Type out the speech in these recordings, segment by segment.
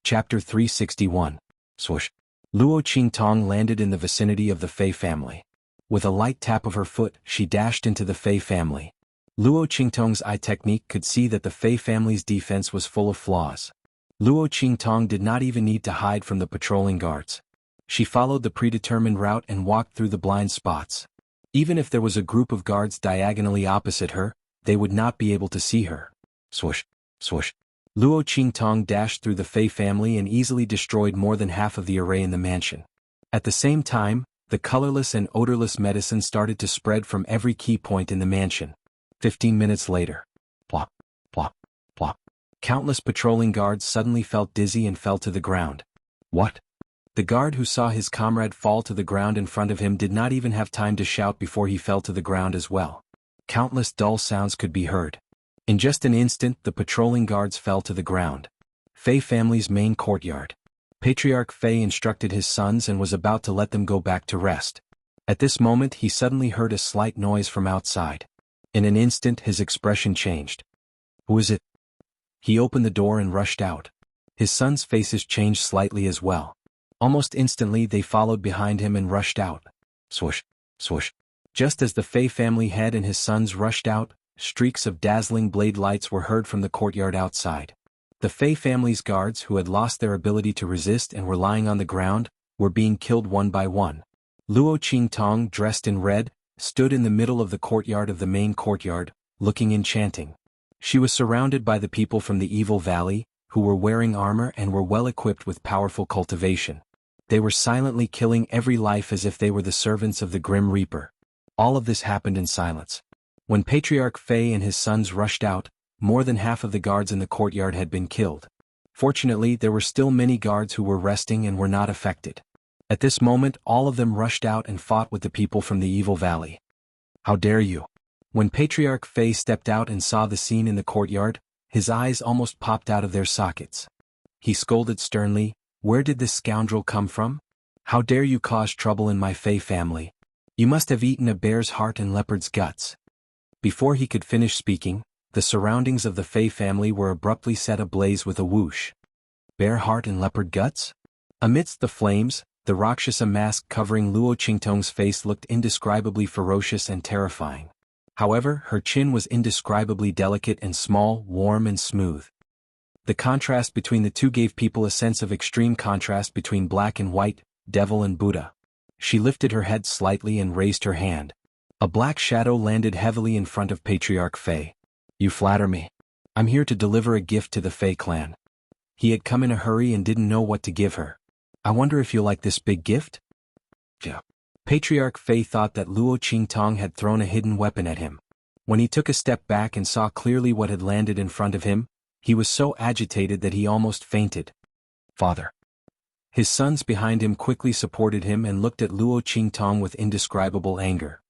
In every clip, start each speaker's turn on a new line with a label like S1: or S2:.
S1: Chapter 361. Swoosh. Luo Qingtong landed in the vicinity of the Fei family. With a light tap of her foot, she dashed into the Fei family. Luo Qingtong's eye technique could see that the Fei family's defense was full of flaws. Luo Qingtong did not even need to hide from the patrolling guards. She followed the predetermined route and walked through the blind spots. Even if there was a group of guards diagonally opposite her, they would not be able to see her. Swoosh, swoosh. Luo Qingtong dashed through the Fei family and easily destroyed more than half of the array in the mansion. At the same time, the colorless and odorless medicine started to spread from every key point in the mansion. 15 minutes later. Plop, plop, plop. Countless patrolling guards suddenly felt dizzy and fell to the ground. What? The guard who saw his comrade fall to the ground in front of him did not even have time to shout before he fell to the ground as well. Countless dull sounds could be heard. In just an instant, the patrolling guards fell to the ground. Fei family's main courtyard. Patriarch Fei instructed his sons and was about to let them go back to rest. At this moment, he suddenly heard a slight noise from outside. In an instant, his expression changed. Who is it? He opened the door and rushed out. His sons' faces changed slightly as well. Almost instantly, they followed behind him and rushed out. Swoosh, swoosh. Just as the Fei family head and his sons rushed out, streaks of dazzling blade lights were heard from the courtyard outside. The Fei family's guards, who had lost their ability to resist and were lying on the ground, were being killed one by one. Luo Qingtong, dressed in red, stood in the middle of the courtyard of the main courtyard, looking enchanting. She was surrounded by the people from the Evil Valley, who were wearing armor and were well equipped with powerful cultivation. They were silently killing every life as if they were the servants of the Grim Reaper. All of this happened in silence. When Patriarch Fei and his sons rushed out, more than half of the guards in the courtyard had been killed. Fortunately, there were still many guards who were resting and were not affected. At this moment, all of them rushed out and fought with the people from the Evil Valley. How dare you! When Patriarch Fei stepped out and saw the scene in the courtyard, his eyes almost popped out of their sockets. He scolded sternly, "Where did this scoundrel come from? How dare you cause trouble in my Fei family? You must have eaten a bear's heart and leopard's guts." Before he could finish speaking, the surroundings of the Fei family were abruptly set ablaze with a whoosh. Bear heart and leopard guts? Amidst the flames, the Rakshasa mask covering Luo Qingtong's face looked indescribably ferocious and terrifying. However, her chin was indescribably delicate and small, warm and smooth. The contrast between the two gave people a sense of extreme contrast between black and white, devil and Buddha. She lifted her head slightly and raised her hand. A black shadow landed heavily in front of Patriarch Fei. "You flatter me. I'm here to deliver a gift to the Fei clan." He had come in a hurry and didn't know what to give her. "I wonder if you'll like this big gift?" Yeah. Patriarch Fei thought that Luo Qingtong had thrown a hidden weapon at him. When he took a step back and saw clearly what had landed in front of him, he was so agitated that he almost fainted. "Father." His sons behind him quickly supported him and looked at Luo Qingtong with indescribable anger.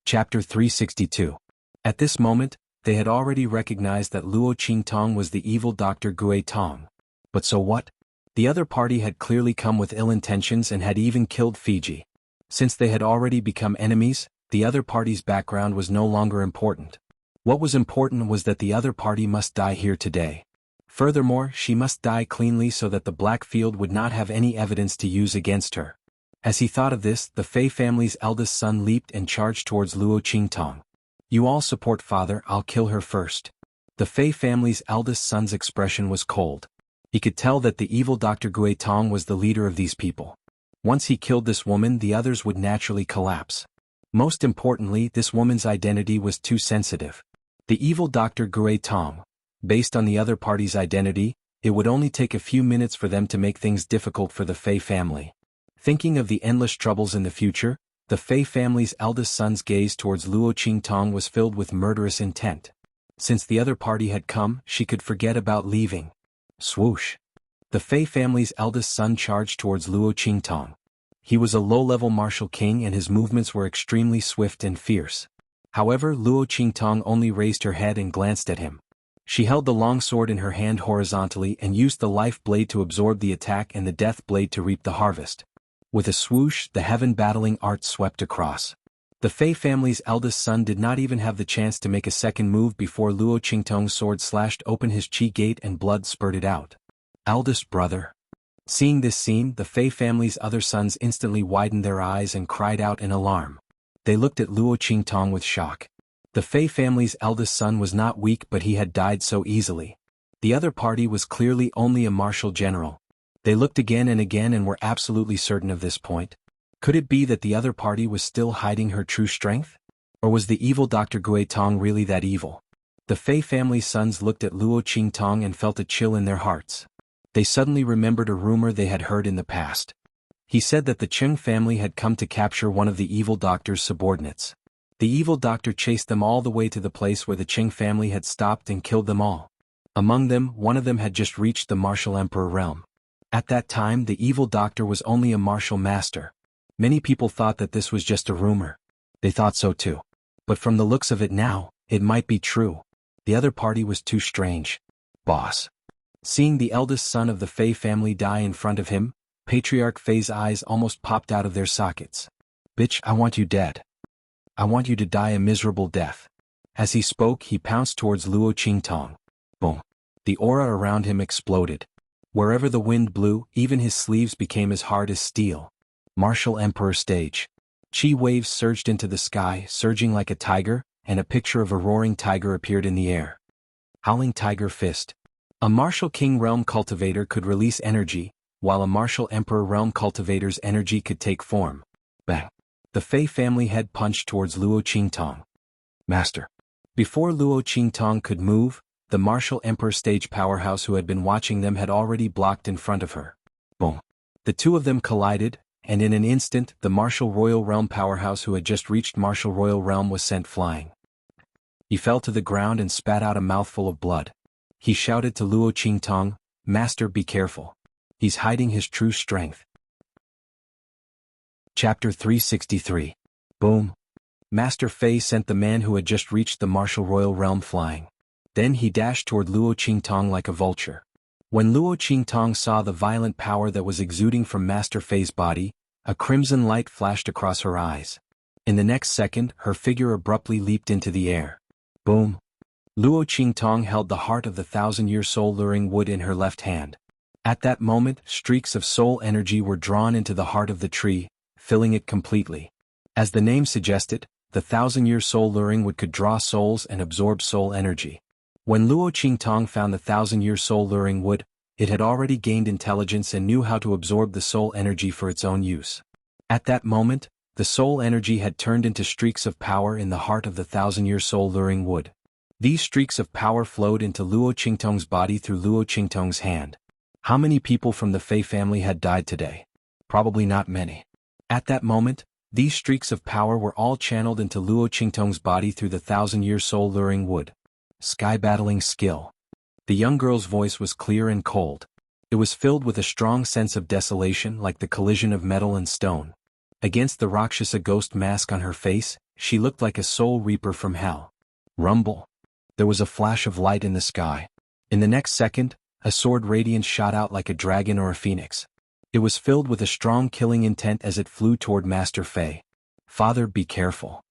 S1: Chapter 362. At this moment, they had already recognized that Luo Qingtong was the evil Dr. Gue Tong. But so what? The other party had clearly come with ill intentions and had even killed Fiji. Since they had already become enemies, the other party's background was no longer important. What was important was that the other party must die here today. Furthermore, she must die cleanly so that the Blackfield would not have any evidence to use against her. As he thought of this, the Fei family's eldest son leaped and charged towards Luo Qingtong. "You all support father, I'll kill her first." The Fei family's eldest son's expression was cold. He could tell that the evil Dr. Gue Tong was the leader of these people. Once he killed this woman, the others would naturally collapse. Most importantly, this woman's identity was too sensitive. The evil Dr. Gue Tong. Based on the other party's identity, it would only take a few minutes for them to make things difficult for the Fei family. Thinking of the endless troubles in the future, the Fei family's eldest son's gaze towards Luo Qingtong was filled with murderous intent. Since the other party had come, she could forget about leaving. Swoosh. The Fei family's eldest son charged towards Luo Qingtong. He was a low-level martial king and his movements were extremely swift and fierce. However, Luo Qingtong only raised her head and glanced at him. She held the long sword in her hand horizontally and used the life blade to absorb the attack and the death blade to reap the harvest. With a swoosh, the heaven battling art swept across. The Fei family's eldest son did not even have the chance to make a second move before Luo Qingtong's sword slashed open his chi gate and blood spurted out. Eldest brother. Seeing this scene, the Fei family's other sons instantly widened their eyes and cried out in alarm. They looked at Luo Qingtong with shock. The Fei family's eldest son was not weak, but he had died so easily. The other party was clearly only a martial general. They looked again and were absolutely certain of this point. Could it be that the other party was still hiding her true strength? Or was the evil Dr. Gui Tong really that evil? The Fei family's sons looked at Luo Qingtong and felt a chill in their hearts. They suddenly remembered a rumor they had heard in the past. He said that the Cheng family had come to capture one of the evil doctor's subordinates. The evil doctor chased them all the way to the place where the Cheng family had stopped and killed them all. Among them, one of them had just reached the martial emperor realm. At that time, the evil doctor was only a martial master. Many people thought that this was just a rumor. They thought so too. But from the looks of it now, it might be true. The other party was too strange. Boss. Seeing the eldest son of the Fei family die in front of him, Patriarch Fei's eyes almost popped out of their sockets. Bitch, I want you dead. I want you to die a miserable death. As he spoke, he pounced towards Luo Qingtong. Boom. The aura around him exploded. Wherever the wind blew, even his sleeves became as hard as steel. Martial Emperor stage. Chi waves surged into the sky, surging like a tiger, and a picture of a roaring tiger appeared in the air. Howling Tiger Fist. A martial king realm cultivator could release energy, while a martial emperor realm cultivator's energy could take form. Bang. The Fei family head punched towards Luo Qingtong. Master. Before Luo Qingtong could move, the martial emperor stage powerhouse who had been watching them had already blocked in front of her. Boom. The two of them collided, and in an instant, the martial royal realm powerhouse who had just reached martial royal realm was sent flying. He fell to the ground and spat out a mouthful of blood. He shouted to Luo Qingtong, Master, be careful. He's hiding his true strength. Chapter 363. Boom. Master Fei sent the man who had just reached the martial royal realm flying. Then he dashed toward Luo Qingtong like a vulture. When Luo Qingtong saw the violent power that was exuding from Master Fei's body, a crimson light flashed across her eyes. In the next second, her figure abruptly leaped into the air. Boom. Luo Qingtong held the heart of the thousand-year soul-luring wood in her left hand. At that moment, streaks of soul energy were drawn into the heart of the tree, filling it completely. As the name suggested, the thousand-year soul-luring wood could draw souls and absorb soul energy. When Luo Qingtong found the thousand-year soul-luring wood, it had already gained intelligence and knew how to absorb the soul energy for its own use. At that moment, the soul energy had turned into streaks of power in the heart of the thousand-year soul-luring wood. These streaks of power flowed into Luo Qingtong's body through Luo Qingtong's hand. How many people from the Fei family had died today? Probably not many. At that moment, these streaks of power were all channeled into Luo Qingtong's body through the thousand-year soul-luring wood. Sky battling skill. The young girl's voice was clear and cold. It was filled with a strong sense of desolation like the collision of metal and stone. Against the Rakshasa ghost mask on her face, she looked like a soul reaper from hell. Rumble. There was a flash of light in the sky. In the next second, a sword radiance shot out like a dragon or a phoenix. It was filled with a strong killing intent as it flew toward Master Fei. Father, be careful.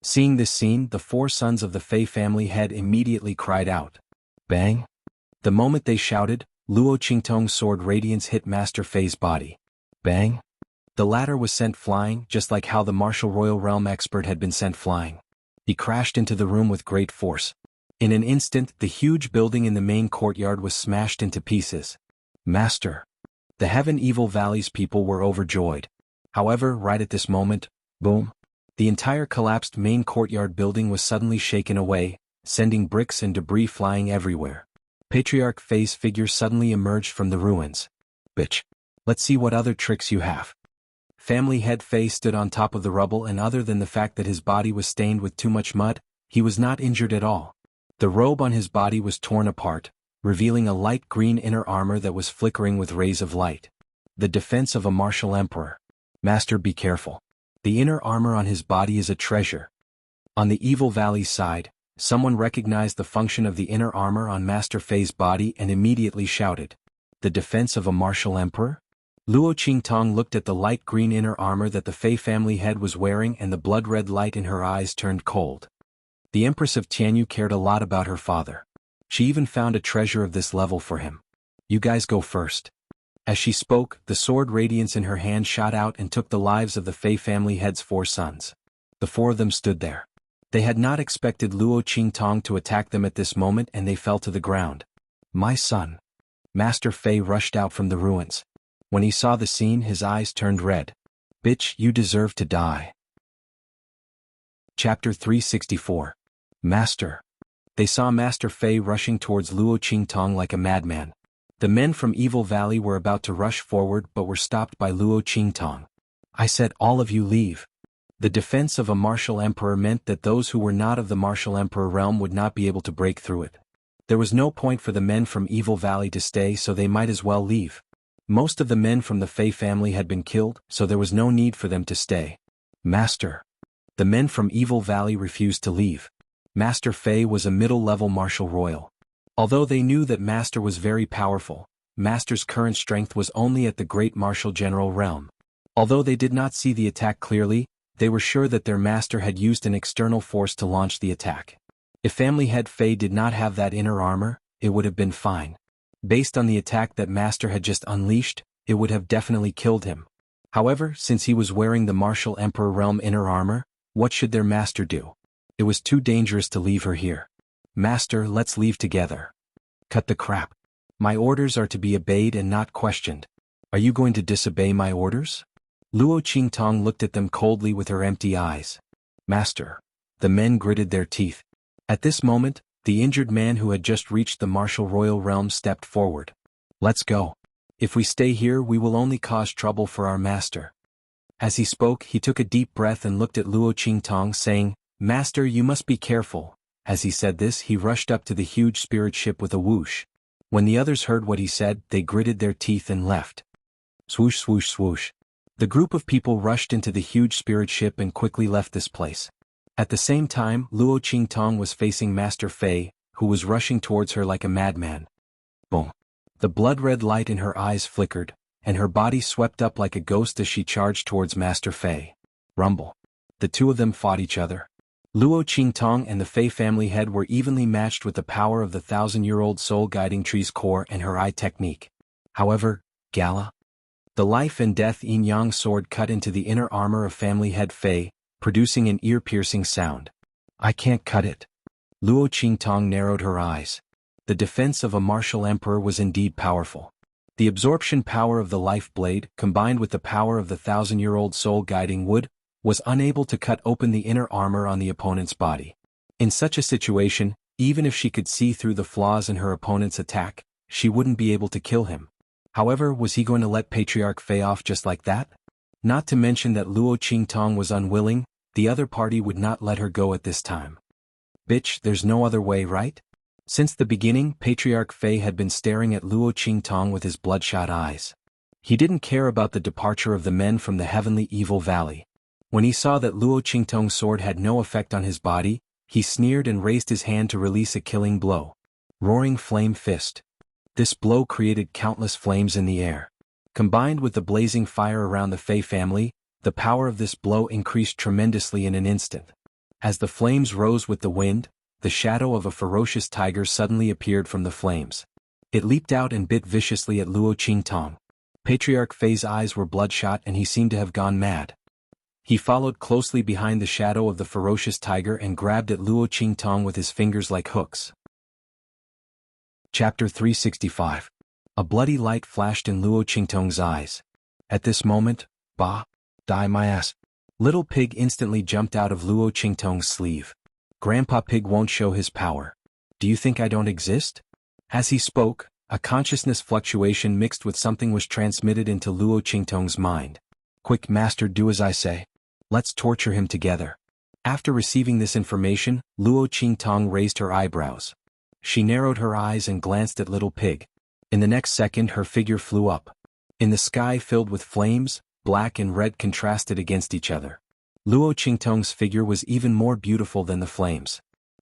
S1: Seeing this scene, the four sons of the Fei family head immediately cried out. Bang! The moment they shouted, Luo Qingtong's sword radiance hit Master Fei's body. Bang! The latter was sent flying, just like how the martial royal realm expert had been sent flying. He crashed into the room with great force. In an instant, the huge building in the main courtyard was smashed into pieces. Master! The Heaven Evil Valley's people were overjoyed. However, right at this moment, boom! The entire collapsed main courtyard building was suddenly shaken away, sending bricks and debris flying everywhere. Patriarch Fei's figure suddenly emerged from the ruins. Bitch! Let's see what other tricks you have. Family head Fei stood on top of the rubble, and other than the fact that his body was stained with too much mud, he was not injured at all. The robe on his body was torn apart, revealing a light green inner armor that was flickering with rays of light. The defense of a martial emperor. Master, be careful. The inner armor on his body is a treasure. On the Evil Valley side, someone recognized the function of the inner armor on Master Fei's body and immediately shouted. The defense of a martial emperor? Luo Qingtong looked at the light green inner armor that the Fei family head was wearing, and the blood-red light in her eyes turned cold. The Empress of Tianyu cared a lot about her father. She even found a treasure of this level for him. You guys go first. As she spoke, the sword radiance in her hand shot out and took the lives of the Fei family head's 4 sons. The 4 of them stood there. They had not expected Luo Qingtong to attack them at this moment, and they fell to the ground. My son. Master Fei rushed out from the ruins. When he saw the scene, his eyes turned red. Bitch, you deserve to die. Chapter 364. Master. They saw Master Fei rushing towards Luo Qingtong like a madman. The men from Evil Valley were about to rush forward but were stopped by Luo Qingtong. I said all of you leave. The defense of a martial emperor meant that those who were not of the martial emperor realm would not be able to break through it. There was no point for the men from Evil Valley to stay, so they might as well leave. Most of the men from the Fei family had been killed, so there was no need for them to stay. Master. The men from Evil Valley refused to leave. Master Fei was a middle-level martial royal. Although they knew that Master was very powerful, Master's current strength was only at the great martial general realm. Although they did not see the attack clearly, they were sure that their master had used an external force to launch the attack. If family head Fei did not have that inner armor, it would have been fine. Based on the attack that master had just unleashed, it would have definitely killed him. However, since he was wearing the martial emperor realm inner armor, what should their master do? It was too dangerous to leave her here. Master, let's leave together. Cut the crap. My orders are to be obeyed and not questioned. Are you going to disobey my orders? Luo Qingtong looked at them coldly with her empty eyes. Master. The men gritted their teeth. At this moment, the injured man who had just reached the martial royal realm stepped forward. Let's go. If we stay here, we will only cause trouble for our master. As he spoke, he took a deep breath and looked at Luo Qingtong, saying, Master, you must be careful. As he said this, he rushed up to the huge spirit ship with a whoosh. When the others heard what he said, they gritted their teeth and left. Swoosh, swoosh, swoosh. The group of people rushed into the huge spirit ship and quickly left this place. At the same time, Luo Qingtong was facing Master Fei, who was rushing towards her like a madman. Boom. The blood-red light in her eyes flickered, and her body swept up like a ghost as she charged towards Master Fei. Rumble. The two of them fought each other. Luo Qingtong and the Fei family head were evenly matched with the power of the 1,000-year-old soul guiding tree's core and her eye technique. However, Gala. The life and death yin-yang sword cut into the inner armor of family head Fei, producing an ear-piercing sound. I can't cut it. Luo Qingtong narrowed her eyes. The defense of a martial emperor was indeed powerful. The absorption power of the life blade, combined with the power of the 1,000-year-old soul guiding wood, was unable to cut open the inner armor on the opponent's body. In such a situation, even if she could see through the flaws in her opponent's attack, she wouldn't be able to kill him. However, was he going to let Patriarch Fei off just like that? Not to mention that Luo Qingtong was unwilling, the other party would not let her go at this time. Bitch, there's no other way, right? Since the beginning, Patriarch Fei had been staring at Luo Qingtong with his bloodshot eyes. He didn't care about the departure of the men from the heavenly Evil Valley. When he saw that Luo Qingtong's sword had no effect on his body, he sneered and raised his hand to release a killing blow. Roaring Flame Fist. This blow created countless flames in the air. Combined with the blazing fire around the Fei family, the power of this blow increased tremendously in an instant. As the flames rose with the wind, the shadow of a ferocious tiger suddenly appeared from the flames. It leaped out and bit viciously at Luo Qingtong. Patriarch Fei's eyes were bloodshot and he seemed to have gone mad. He followed closely behind the shadow of the ferocious tiger and grabbed at Luo Qingtong with his fingers like hooks. Chapter 365. A bloody light flashed in Luo Qingtong's eyes. At this moment, bah, die my ass. Little Pig instantly jumped out of Luo Qingtong's sleeve. Grandpa Pig won't show his power. Do you think I don't exist? As he spoke, a consciousness fluctuation mixed with something was transmitted into Luo Qingtong's mind. Quick, master, do as I say. Let's torture him together. After receiving this information, Luo Qingtong raised her eyebrows. She narrowed her eyes and glanced at Little Pig. In the next second, her figure flew up. In the sky filled with flames, black and red contrasted against each other. Luo Qingtong's figure was even more beautiful than the flames.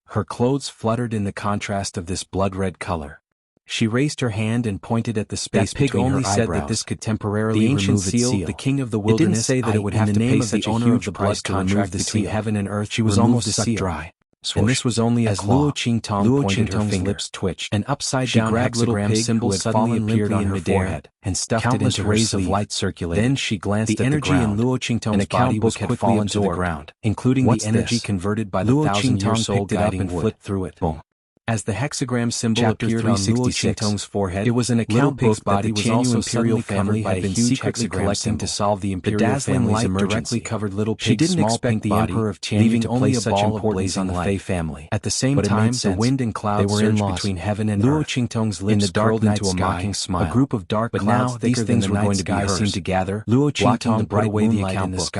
S1: Her clothes fluttered in the contrast of this blood-red color. She raised her hand and pointed at the space between her eyebrows. That pig only said that this could temporarily remove its seal. The king of the wilderness, it didn't say that it would have to pay such a huge price to remove the seal. Heaven and earth, she was almost sucked dry. and this was only as Luo Qingtong pointed her finger. Lips twitched. An upside-down hexagram symbol appeared on her forehead and stuffed it into rays of light circulated. Then she glanced at the energy in Luo Qingtong's body was quickly fallen to the ground, including the energy converted by the thousand-year soul guiding wood. Flipped through it. Boom. As the hexagram symbol appeared on Luo Qingtong's forehead, it was an account book that the Tianyu imperial family had been secretly collecting to solve the imperial family's emergency. Covered little pig's she didn't expect the emperor of Tianyu leaving only a ball of blaze on the Fei family. At the same time, the wind and clouds surged between heaven and Luo Qingtong's lips in the dark night into a mocking smile. A group of dark clouds thicker than the night sky seemed to gather. Luo Qingtong put away the account book.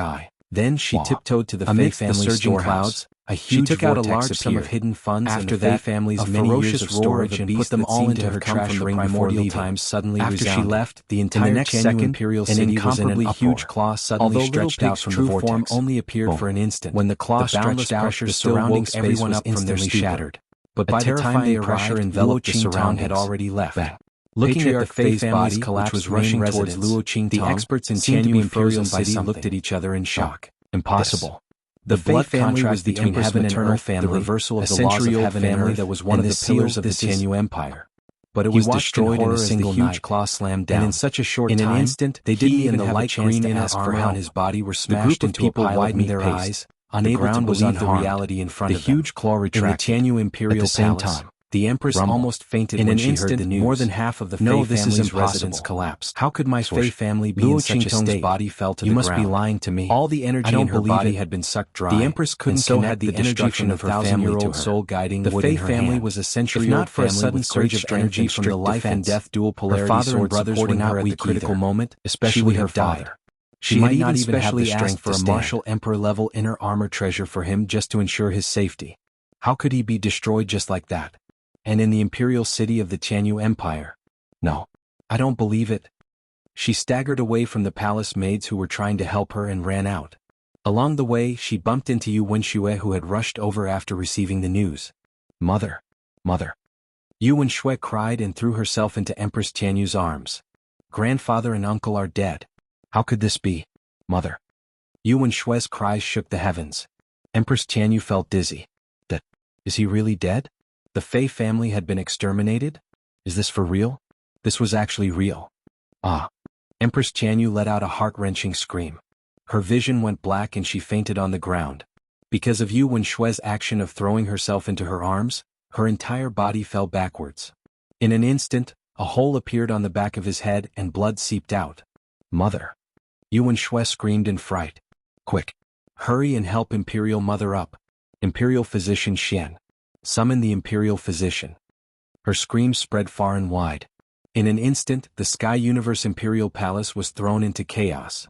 S1: Then she tiptoed to the Fei family's storehouse. She took out a large sum of hidden funds after that family's many years of storage and put them all into her trash ring before leaving. Suddenly after she left, the entire Tianyu imperial city was in an huge claw suddenly stretched out from the vortex. Form only appeared for an instant. When the claw stretched out, the surrounding space was instantly shattered. But by the time they pressure enveloped the surroundings had already left. Looking at the Fei family's collapse was rushing towards Luo Qingtong, the experts in Tianyu imperial city looked at each other in shock. Impossible. The Fei family was the between heaven and earth family, the reversal of the laws of heaven and earth that was one of the pillars of the Tianyu Empire. But it was destroyed in a single huge claw slammed down. And in such a short time, in an instant, they didn't even have a chance to ask for how his body were smashed into a pile of meat their eyes, unable to believe the reality in front of them. The huge claw retracted. In the Tianyu imperial palace, the empress almost fainted when she heard the news. More than half of the Fei family's residents collapsed. How could my Fei family be in such a state? Body fell to the ground. You must be lying to me. All the energy in her body had been sucked dry. The empress couldn't connect the destruction of her thousand-year-old soul guiding the Fei family was a century-old family with sudden surge of energy from the life and death dual polarity. Her father and brothers were not at the critical moment, especially her father. She might not even have the strength for a martial emperor-level inner armor treasure for him just to ensure his safety. How could he be destroyed just like that? And in the imperial city of the Tianyu Empire? No, I don't believe it. She staggered away from the palace maids who were trying to help her and ran out. Along the way, she bumped into Yu Wenxue who had rushed over after receiving the news. Mother! Mother! Yu Wenxue cried and threw herself into Empress Tianyu's arms. Grandfather and uncle are dead. How could this be? Mother! Yu Wenshue's cries shook the heavens. Empress Tianyu felt dizzy. Is he really dead? The Fei family had been exterminated? Is this for real? This was actually real. Ah. Empress Tianyu let out a heart-wrenching scream. Her vision went black and she fainted on the ground. Because of Yu Wenshue's action of throwing herself into her arms, her entire body fell backwards. In an instant, a hole appeared on the back of his head and blood seeped out. Mother! Yu Wenxue screamed in fright. Quick! Hurry and help Imperial Mother up. Imperial Physician Xian. Summon the Imperial Physician. Her scream spread far and wide. In an instant, the Sky Universe Imperial Palace was thrown into chaos.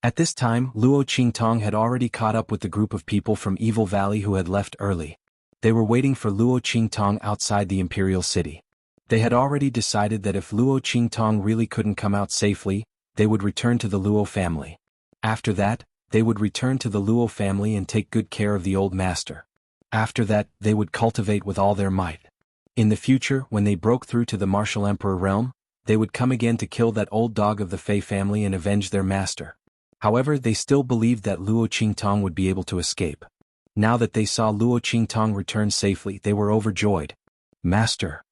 S1: At this time, Luo Qingtong had already caught up with the group of people from Evil Valley who had left early. They were waiting for Luo Qingtong outside the Imperial City. They had already decided that if Luo Qingtong really couldn't come out safely, they would return to the Luo family. After that, they would return to the Luo family and take good care of the old master. After that, they would cultivate with all their might. In the future, when they broke through to the Martial Emperor realm, they would come again to kill that old dog of the Fei family and avenge their master. However, they still believed that Luo Qingtong would be able to escape. Now that they saw Luo Qingtong return safely, they were overjoyed. Master!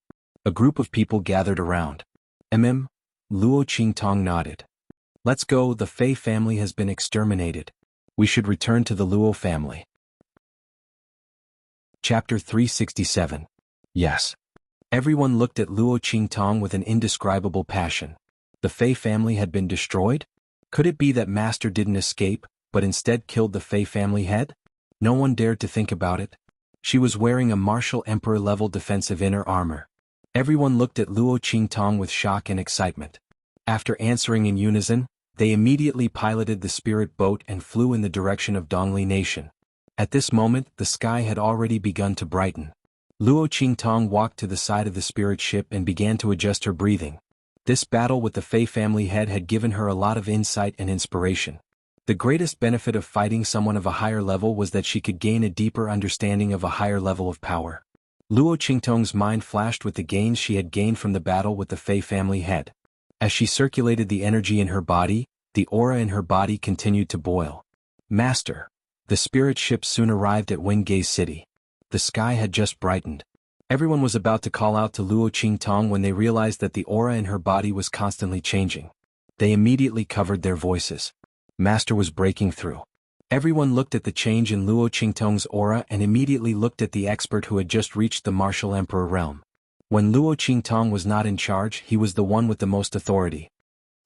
S1: A group of people gathered around. Luo Qingtong nodded. Let's go, the Fei family has been exterminated. We should return to the Luo family. Chapter 367. Yes. Everyone looked at Luo Qingtong with an indescribable passion. The Fei family had been destroyed? Could it be that Master didn't escape, but instead killed the Fei family head? No one dared to think about it. She was wearing a martial emperor-level defensive inner armor. Everyone looked at Luo Qingtong with shock and excitement. After answering in unison, they immediately piloted the spirit boat and flew in the direction of Dongli Nation. At this moment, the sky had already begun to brighten. Luo Qingtong walked to the side of the spirit ship and began to adjust her breathing. This battle with the Fei family head had given her a lot of insight and inspiration. The greatest benefit of fighting someone of a higher level was that she could gain a deeper understanding of a higher level of power. Luo Qingtong's mind flashed with the gains she had gained from the battle with the Fei family head. As she circulated the energy in her body, the aura in her body continued to boil. Master! The spirit ship soon arrived at Wingay City. The sky had just brightened. Everyone was about to call out to Luo Qingtong when they realized that the aura in her body was constantly changing. They immediately covered their voices. Master was breaking through. Everyone looked at the change in Luo Qingtong's aura and immediately looked at the expert who had just reached the martial emperor realm. When Luo Qingtong was not in charge, he was the one with the most authority.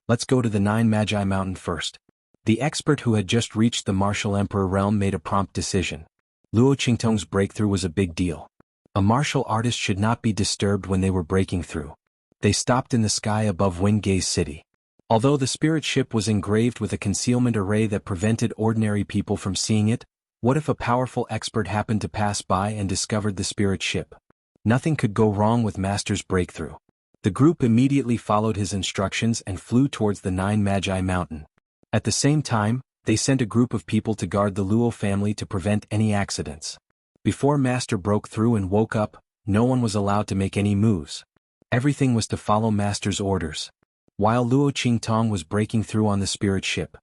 S1: Let's go to the 9 Magi Mountain first. The expert who had just reached the martial emperor realm made a prompt decision. Luo Qingtong's breakthrough was a big deal. A martial artist should not be disturbed when they were breaking through. They stopped in the sky above Winggae's city. Although the spirit ship was engraved with a concealment array that prevented ordinary people from seeing it, what if a powerful expert happened to pass by and discovered the spirit ship? Nothing could go wrong with Master's breakthrough. The group immediately followed his instructions and flew towards the 9 Magi Mountain. At the same time, they sent a group of people to guard the Luo family to prevent any accidents. Before Master broke through and woke up, no one was allowed to make any moves. Everything was to follow Master's orders. While Luo Qingtong was breaking through on the spirit ship,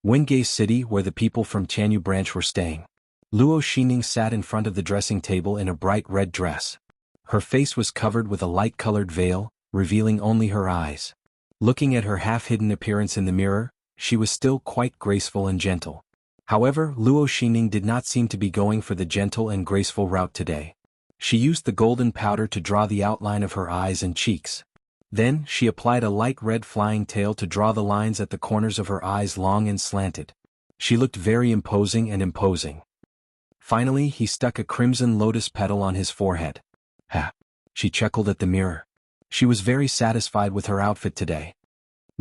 S1: Winggae City, where the people from Tianyu branch were staying, Luo Xining sat in front of the dressing table in a bright red dress. Her face was covered with a light-colored veil, revealing only her eyes. Looking at her half-hidden appearance in the mirror, she was still quite graceful and gentle. However, Luo Xining did not seem to be going for the gentle and graceful route today. She used the golden powder to draw the outline of her eyes and cheeks. Then, she applied a light red flying tail to draw the lines at the corners of her eyes long and slanted. She looked very imposing. Finally, he stuck a crimson lotus petal on his forehead. Ha! She chuckled at the mirror. She was very satisfied with her outfit today.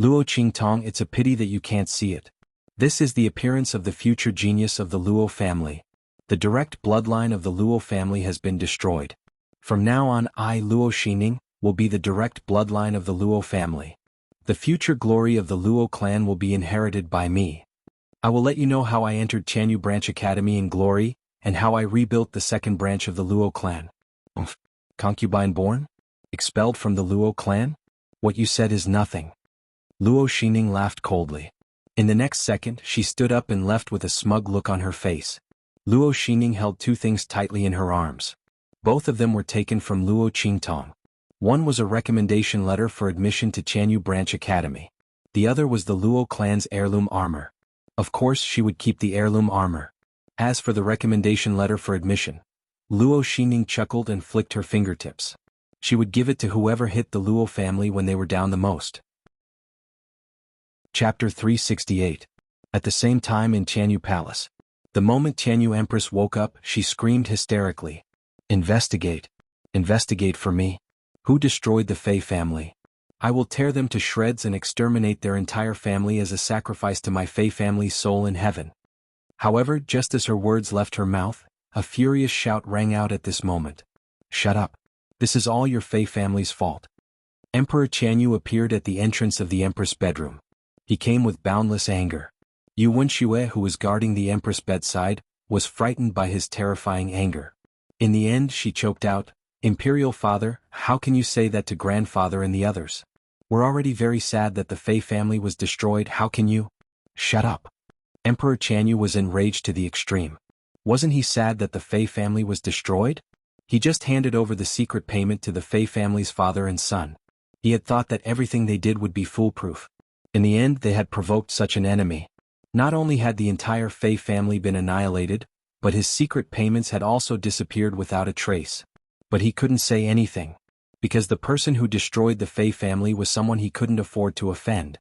S1: Luo Qingtong, it's a pity that you can't see it. This is the appearance of the future genius of the Luo family. The direct bloodline of the Luo family has been destroyed. From now on, I, Luo Xining, will be the direct bloodline of the Luo family. The future glory of the Luo clan will be inherited by me. I will let you know how I entered Tianyu Branch Academy in glory, and how I rebuilt the second branch of the Luo clan. Concubine born? Expelled from the Luo clan? What you said is nothing. Luo Xining laughed coldly. In the next second, she stood up and left with a smug look on her face. Luo Xining held 2 things tightly in her arms. Both of them were taken from Luo Qingtong. One was a recommendation letter for admission to Tianyu Branch Academy. The other was the Luo clan's heirloom armor. Of course, she would keep the heirloom armor. As for the recommendation letter for admission, Luo Xining chuckled and flicked her fingertips. She would give it to whoever hit the Luo family when they were down the most. Chapter 368. At the same time in Tianyu Palace. The moment Tianyu Empress woke up, she screamed hysterically. Investigate. Investigate for me. Who destroyed the Fei family? I will tear them to shreds and exterminate their entire family as a sacrifice to my Fei family's soul in heaven. However, just as her words left her mouth, a furious shout rang out at this moment. Shut up. This is all your Fei family's fault. Emperor Tianyu appeared at the entrance of the Empress' bedroom. He came with boundless anger. Yu Wenxue, who was guarding the Empress' bedside, was frightened by his terrifying anger. In the end, she choked out, Imperial Father, how can you say that to Grandfather and the others? We're already very sad that the Fei family was destroyed, how can you? Shut up. Emperor Tianyu was enraged to the extreme. Wasn't he sad that the Fei family was destroyed? He just handed over the secret payment to the Fei family's father and son. He had thought that everything they did would be foolproof. In the end, they had provoked such an enemy. Not only had the entire Fei family been annihilated, but his secret payments had also disappeared without a trace. But he couldn't say anything, because the person who destroyed the Fei family was someone he couldn't afford to offend.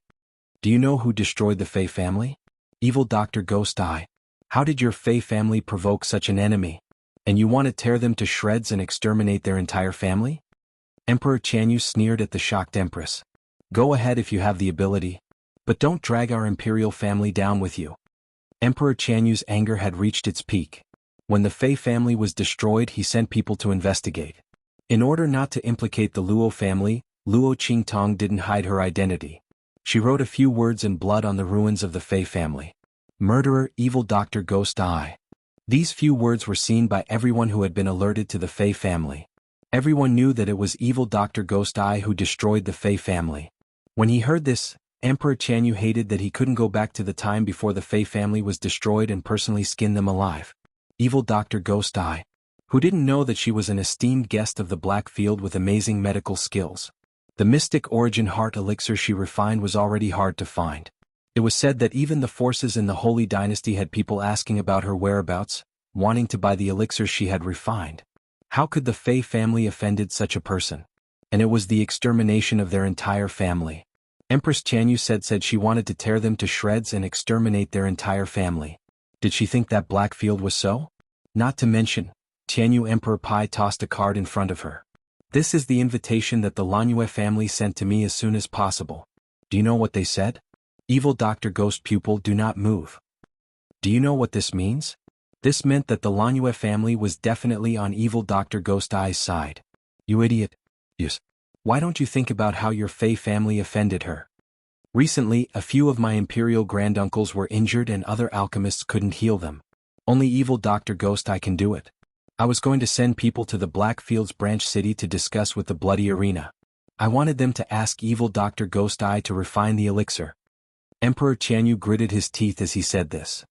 S1: Do you know who destroyed the Fei family? Evil Dr. Ghost Eye. How did your Fei family provoke such an enemy? And you want to tear them to shreds and exterminate their entire family? Emperor Tianyu sneered at the shocked Empress. Go ahead if you have the ability, but don't drag our imperial family down with you. Emperor Tianyu's anger had reached its peak. When the Fei family was destroyed, he sent people to investigate. In order not to implicate the Luo family, Luo Qingtong didn't hide her identity. She wrote a few words in blood on the ruins of the Fei family. Murderer, evil Dr. Ghost Eye. These few words were seen by everyone who had been alerted to the Fei family. Everyone knew that it was evil Dr. Ghost Eye who destroyed the Fei family. When he heard this, Emperor Tianyu hated that he couldn't go back to the time before the Fei family was destroyed and personally skin them alive. Evil Dr. Ghost Eye. Who didn't know that she was an esteemed guest of the Blackfield with amazing medical skills? The mystic origin heart elixir she refined was already hard to find. It was said that even the forces in the Holy Dynasty had people asking about her whereabouts, wanting to buy the elixir she had refined. How could the Fei family offended such a person? And it was the extermination of their entire family. Empress Tianyu said she wanted to tear them to shreds and exterminate their entire family. Did she think that Blackfield was so? Not to mention, Tianyu Emperor Pai tossed a card in front of her. This is the invitation that the Lanyue family sent to me as soon as possible. Do you know what they said? Evil Dr. Ghost Pupil, do not move. Do you know what this means? This meant that the Lanyue family was definitely on evil Dr. Ghost Eye's side. You idiot. Yes. Why don't you think about how your Fei family offended her? Recently, a few of my imperial granduncles were injured and other alchemists couldn't heal them. Only evil Dr. Ghost Eye can do it. I was going to send people to the Blackfields branch city to discuss with the Bloody Arena. I wanted them to ask evil Dr. Ghost Eye to refine the elixir. Emperor Tianyu gritted his teeth as he said this.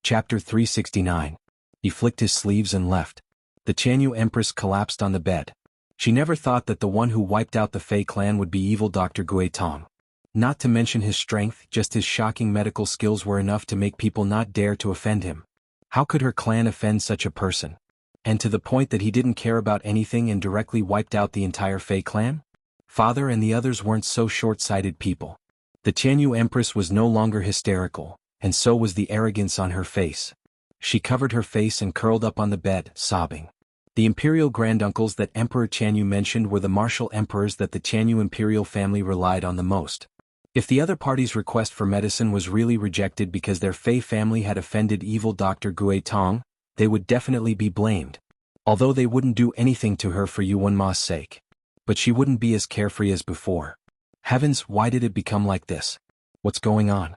S1: Chapter 369. He flicked his sleeves and left. The Tianyu Empress collapsed on the bed. She never thought that the one who wiped out the Fei clan would be evil Dr. Gui Tong. Not to mention his strength, just his shocking medical skills were enough to make people not dare to offend him. How could her clan offend such a person? And to the point that he didn't care about anything and directly wiped out the entire Fei clan? Father and the others weren't so short-sighted people. The Tianyu Empress was no longer hysterical, and so was the arrogance on her face. She covered her face and curled up on the bed, sobbing. The imperial granduncles that Emperor Tianyu mentioned were the martial emperors that the Tianyu imperial family relied on the most. If the other party's request for medicine was really rejected because their Fei family had offended evil Dr. Gui Tong, they would definitely be blamed. Although they wouldn't do anything to her for Yuan Ma's sake. But she wouldn't be as carefree as before. Heavens, why did it become like this? What's going on?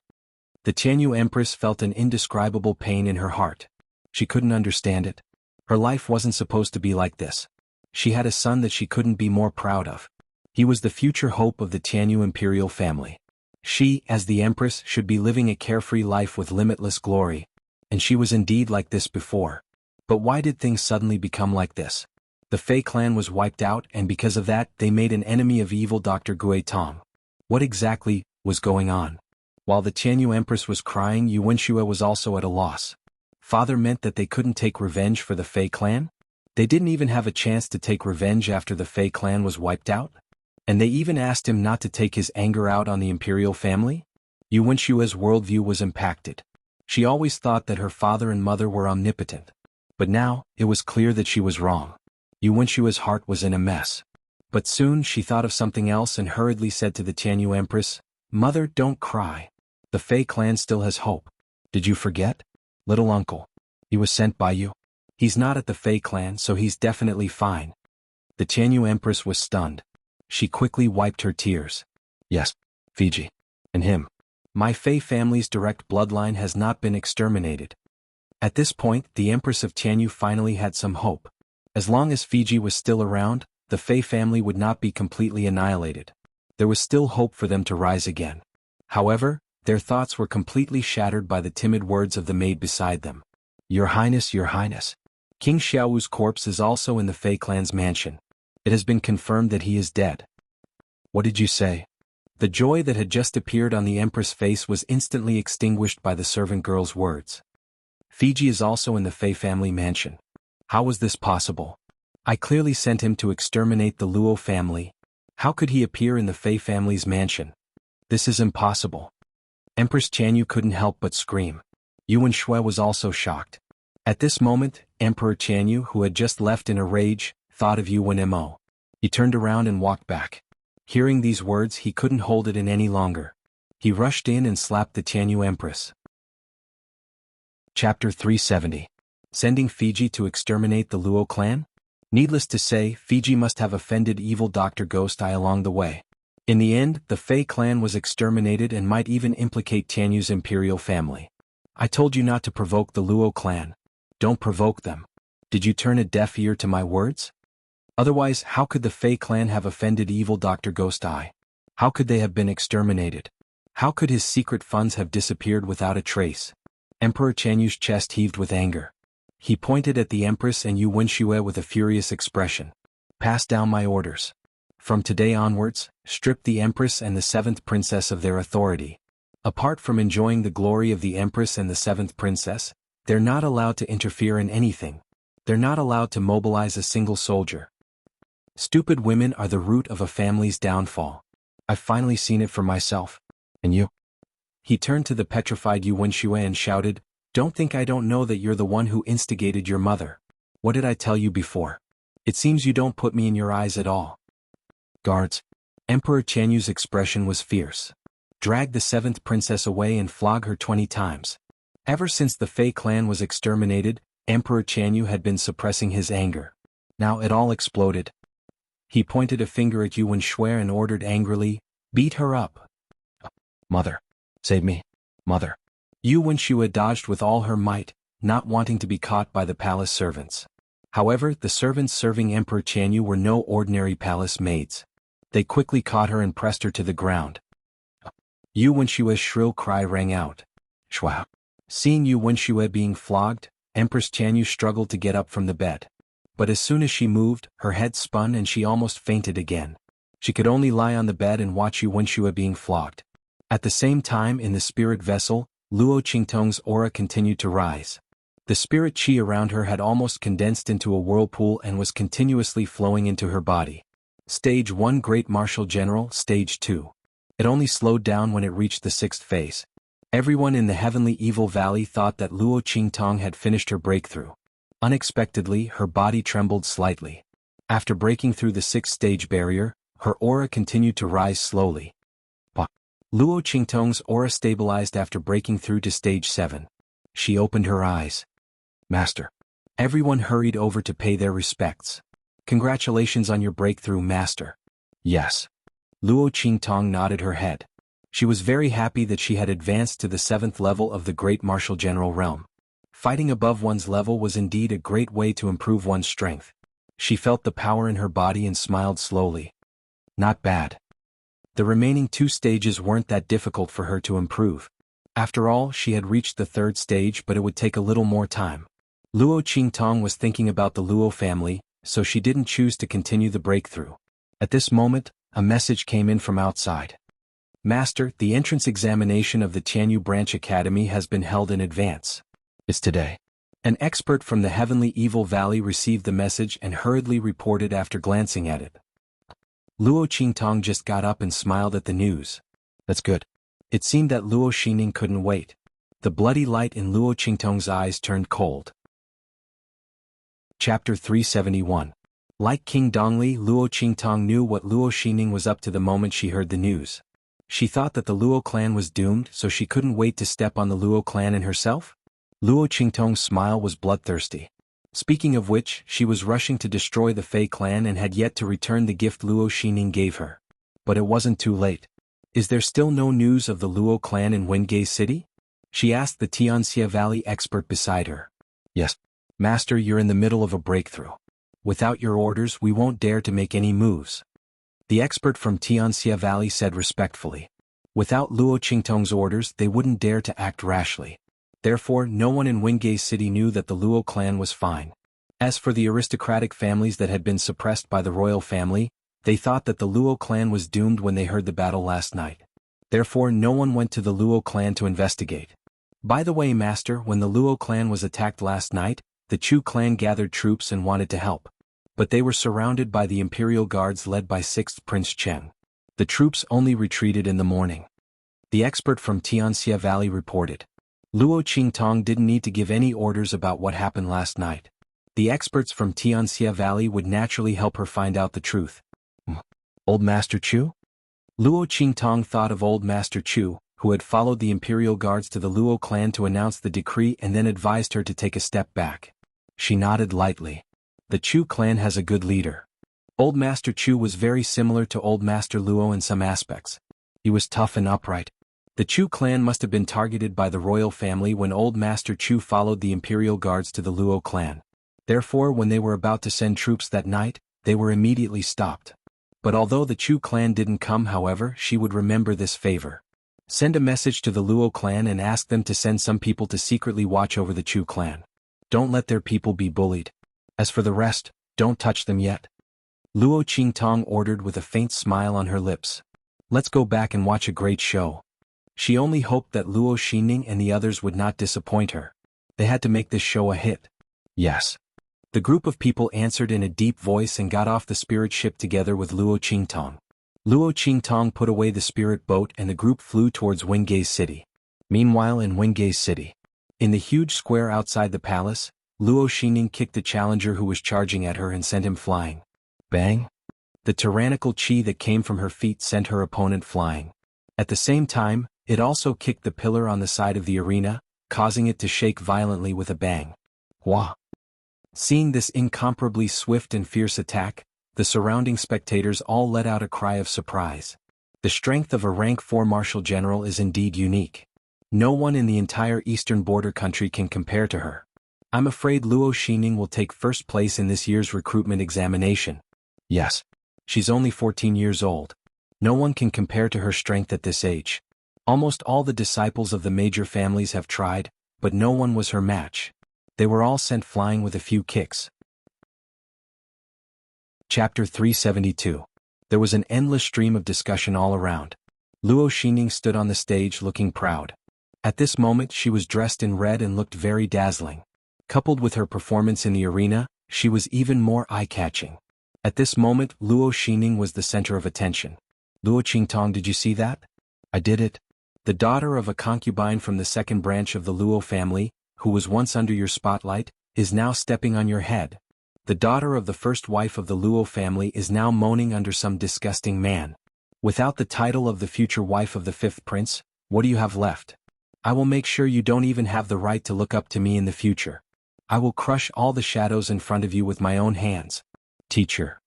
S1: The Tianyu Empress felt an indescribable pain in her heart. She couldn't understand it. Her life wasn't supposed to be like this. She had a son that she couldn't be more proud of. He was the future hope of the Tianyu imperial family. She, as the Empress, should be living a carefree life with limitless glory. And she was indeed like this before. But why did things suddenly become like this? The Fei clan was wiped out and because of that they made an enemy of evil Dr. Gui Tong. What exactly was going on? While the Tianyu Empress was crying, Yuan Shue was also at a loss. Father meant that they couldn't take revenge for the Fei clan? They didn't even have a chance to take revenge after the Fei clan was wiped out? And they even asked him not to take his anger out on the imperial family? Yuan Shue's worldview was impacted. She always thought that her father and mother were omnipotent. But now, it was clear that she was wrong. Yuan Shue's heart was in a mess. But soon she thought of something else and hurriedly said to the Tianyu Empress, "Mother, don't cry. The Fei clan still has hope. Did you forget? Little uncle. He was sent by you. He's not at the Fei clan, so he's definitely fine." The Tianyu Empress was stunned. She quickly wiped her tears. "Yes, Fiji. And him. My Fei family's direct bloodline has not been exterminated." At this point, the Empress of Tianyu finally had some hope. As long as Fiji was still around, the Fei family would not be completely annihilated. There was still hope for them to rise again. However, their thoughts were completely shattered by the timid words of the maid beside them. Your Highness, Your Highness. King Xiaowu's corpse is also in the Fei clan's mansion. It has been confirmed that he is dead." "What did you say?" The joy that had just appeared on the Empress' face was instantly extinguished by the servant girl's words. "Fiji is also in the Fei family mansion. How was this possible? I clearly sent him to exterminate the Luo family. How could he appear in the Fei family's mansion? This is impossible." Empress Tianyu couldn't help but scream. Yuan Shui was also shocked. At this moment, Emperor Tianyu, who had just left in a rage, thought of Yuan Mo. He turned around and walked back. Hearing these words, he couldn't hold it in any longer. He rushed in and slapped the Tianyu Empress. Chapter 370. Sending Fiji to exterminate the Luo clan? Needless to say, Fiji must have offended evil Dr. Ghost Eye along the way. In the end, the Fei clan was exterminated and might even implicate Tianyu's imperial family. I told you not to provoke the Luo clan. Don't provoke them. Did you turn a deaf ear to my words? Otherwise, how could the Fei clan have offended evil Dr. Ghost Eye? How could they have been exterminated? How could his secret funds have disappeared without a trace? Emperor Tianyu's chest heaved with anger. He pointed at the Empress and Yu Wenxue with a furious expression. Pass down my orders. From today onwards, strip the Empress and the 7th princess of their authority. Apart from enjoying the glory of the Empress and the 7th princess, they're not allowed to interfere in anything. They're not allowed to mobilize a single soldier. Stupid women are the root of a family's downfall. I've finally seen it for myself. And you? He turned to the petrified Yu Wenxue and shouted, Don't think I don't know that you're the one who instigated your mother. What did I tell you before? It seems you don't put me in your eyes at all. Guards. Emperor Qianyu's expression was fierce. Drag the 7th princess away and flog her 20 times. Ever since the Fei clan was exterminated, Emperor Qianyu had been suppressing his anger. Now it all exploded. He pointed a finger at Yu Wenxue and ordered angrily, Beat her up. Mother. Save me. Mother. Yu Wenxue dodged with all her might, not wanting to be caught by the palace servants. However, the servants serving Emperor Qianyu were no ordinary palace maids. They quickly caught her and pressed her to the ground. Yu Wenshue's shrill cry rang out. Shwa. Seeing Yu Wenxue being flogged, Empress Qianyu struggled to get up from the bed. But as soon as she moved, her head spun and she almost fainted again. She could only lie on the bed and watch Yu Wenxue being flogged. At the same time in the spirit vessel, Luo Qingtong's aura continued to rise. The spirit qi around her had almost condensed into a whirlpool and was continuously flowing into her body. Stage 1 Great Martial General, Stage 2. It only slowed down when it reached the 6th phase. Everyone in the Heavenly Evil Valley thought that Luo Qingtong had finished her breakthrough. Unexpectedly, her body trembled slightly. After breaking through the 6th stage barrier, her aura continued to rise slowly. Luo Qingtong's aura stabilized after breaking through to stage 7. She opened her eyes. Master. Everyone hurried over to pay their respects. Congratulations on your breakthrough, Master. Yes. Luo Qingtong nodded her head. She was very happy that she had advanced to the 7th level of the Great Martial General realm. Fighting above one's level was indeed a great way to improve one's strength. She felt the power in her body and smiled slowly. Not bad. The remaining 2 stages weren't that difficult for her to improve. After all, she had reached the 3rd stage, but it would take a little more time. Luo Qingtong was thinking about the Luo family, so she didn't choose to continue the breakthrough. At this moment, a message came in from outside. Master, the entrance examination of the Qianyu Branch Academy has been held in advance. It's today. An expert from the Heavenly Evil Valley received the message and hurriedly reported after glancing at it. Luo Qingtong just got up and smiled at the news. That's good. It seemed that Luo Xining couldn't wait. The bloody light in Luo Qingtong's eyes turned cold. Chapter 371. Like King Dongli, Luo Qingtong knew what Luo Xining was up to the moment she heard the news. She thought that the Luo clan was doomed, so she couldn't wait to step on the Luo clan and herself? Luo Qingtong's smile was bloodthirsty. Speaking of which, she was rushing to destroy the Fei clan and had yet to return the gift Luo Xining gave her. But it wasn't too late. Is there still no news of the Luo clan in Wengay City? She asked the Tianxia Valley expert beside her. Yes. Master, you're in the middle of a breakthrough. Without your orders, we won't dare to make any moves. The expert from Tianxia Valley said respectfully. Without Luo Qingtong's orders, they wouldn't dare to act rashly. Therefore, no one in Wengay City knew that the Luo clan was fine. As for the aristocratic families that had been suppressed by the royal family, they thought that the Luo clan was doomed when they heard the battle last night. Therefore, no one went to the Luo clan to investigate. By the way, Master, when the Luo clan was attacked last night, the Chu clan gathered troops and wanted to help. But they were surrounded by the imperial guards led by 6th Prince Chen. The troops only retreated in the morning. The expert from Tianxia Valley reported. Luo Qingtong didn't need to give any orders about what happened last night. The experts from Tianxia Valley would naturally help her find out the truth. Old Master Chu? Luo Qingtong thought of Old Master Chu, who had followed the imperial guards to the Luo clan to announce the decree and then advised her to take a step back. She nodded lightly. The Chu clan has a good leader. Old Master Chu was very similar to Old Master Luo in some aspects. He was tough and upright. The Chu clan must have been targeted by the royal family when Old Master Chu followed the imperial guards to the Luo clan. Therefore, when they were about to send troops that night, they were immediately stopped. But although the Chu clan didn't come, however, she would remember this favor. Send a message to the Luo clan and ask them to send some people to secretly watch over the Chu clan. Don't let their people be bullied. As for the rest, don't touch them yet. Luo Qingtong ordered with a faint smile on her lips. Let's go back and watch a great show. She only hoped that Luo Xining and the others would not disappoint her. They had to make this show a hit. Yes. The group of people answered in a deep voice and got off the spirit ship together with Luo Qingtong. Luo Qingtong put away the spirit boat and the group flew towards Wingei's city. Meanwhile in Wingei's city, in the huge square outside the palace, Luo Xining kicked the challenger who was charging at her and sent him flying. Bang! The tyrannical chi that came from her feet sent her opponent flying. At the same time, it also kicked the pillar on the side of the arena, causing it to shake violently with a bang. Wah! Seeing this incomparably swift and fierce attack, the surrounding spectators all let out a cry of surprise. The strength of a rank 4 martial general is indeed unique. No one in the entire eastern border country can compare to her. I'm afraid Luo Xining will take first place in this year's recruitment examination. Yes. She's only 14 years old. No one can compare to her strength at this age. Almost all the disciples of the major families have tried, but no one was her match. They were all sent flying with a few kicks. Chapter 372. There was an endless stream of discussion all around. Luo Xining stood on the stage looking proud. At this moment she was dressed in red and looked very dazzling. Coupled with her performance in the arena, she was even more eye-catching. At this moment Luo Xining was the center of attention. Luo Qingtong, did you see that? I did it. The daughter of a concubine from the second branch of the Luo family, who was once under your spotlight, is now stepping on your head. The daughter of the first wife of the Luo family is now moaning under some disgusting man. Without the title of the future wife of the fifth prince, what do you have left? I will make sure you don't even have the right to look up to me in the future. I will crush all the shadows in front of you with my own hands. Teacher.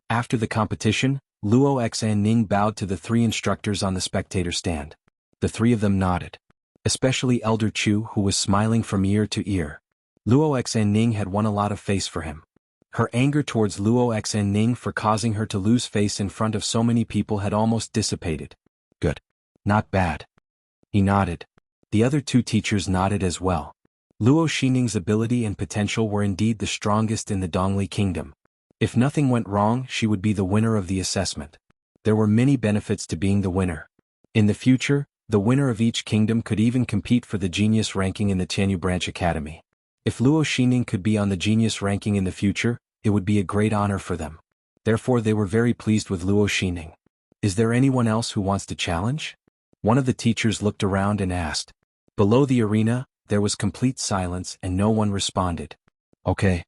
S1: After the competition, Luo Xining bowed to the 3 instructors on the spectator stand. The 3 of them nodded. Especially Elder Chu, who was smiling from ear to ear. Luo Xining had won a lot of face for him. Her anger towards Luo Xining for causing her to lose face in front of so many people had almost dissipated. Good. Not bad. He nodded. The other 2 teachers nodded as well. Luo Xining's ability and potential were indeed the strongest in the Dongli Kingdom. If nothing went wrong, she would be the winner of the assessment. There were many benefits to being the winner. In the future, the winner of each kingdom could even compete for the genius ranking in the Tianyu Branch Academy. If Luo Xining could be on the genius ranking in the future, it would be a great honor for them. Therefore they were very pleased with Luo Xining. Is there anyone else who wants to challenge? One of the teachers looked around and asked. Below the arena, there was complete silence and no one responded. Okay.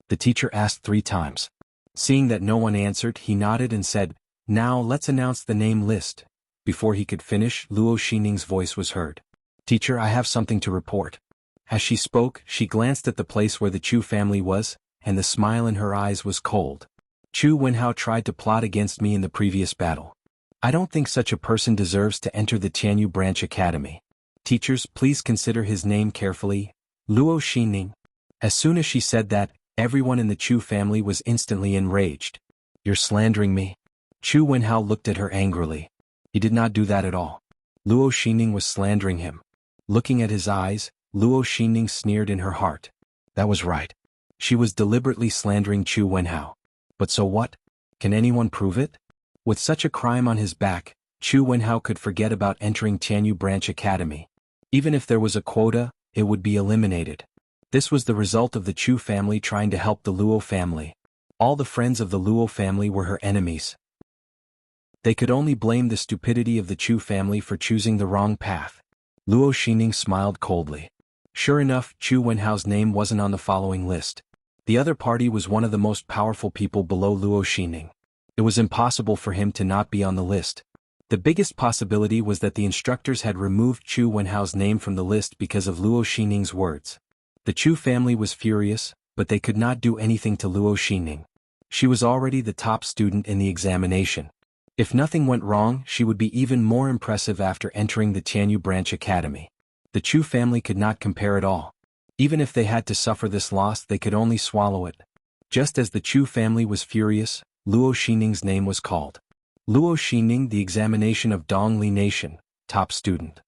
S1: The teacher asked 3 times. Seeing that no one answered, he nodded and said, Now let's announce the name list. Before he could finish, Luo Xining's voice was heard. Teacher, I have something to report. As she spoke, she glanced at the place where the Chu family was, and the smile in her eyes was cold. Chu Wenhao tried to plot against me in the previous battle. I don't think such a person deserves to enter the Tianyu Branch Academy. Teachers, please consider his name carefully. Luo Xining. As soon as she said that, everyone in the Chu family was instantly enraged. You're slandering me? Chu Wenhao looked at her angrily. He did not do that at all. Luo Xining was slandering him. Looking at his eyes, Luo Xining sneered in her heart. That was right. She was deliberately slandering Chu Wenhao. But so what? Can anyone prove it? With such a crime on his back, Chu Wenhao could forget about entering Tianyu Branch Academy. Even if there was a quota, it would be eliminated. This was the result of the Chu family trying to help the Luo family. All the friends of the Luo family were her enemies. They could only blame the stupidity of the Chu family for choosing the wrong path. Luo Xining smiled coldly. Sure enough, Chu Wenhao's name wasn't on the following list. The other party was one of the most powerful people below Luo Xining. It was impossible for him to not be on the list. The biggest possibility was that the instructors had removed Chu Wenhao's name from the list because of Luo Xining's words. The Chu family was furious, but they could not do anything to Luo Xining. She was already the top student in the examination. If nothing went wrong, she would be even more impressive after entering the Tianyu Branch Academy. The Chu family could not compare at all. Even if they had to suffer this loss, they could only swallow it. Just as the Chu family was furious, Luo Xining's name was called. Luo Xining, the examination of Dongli Nation, top student.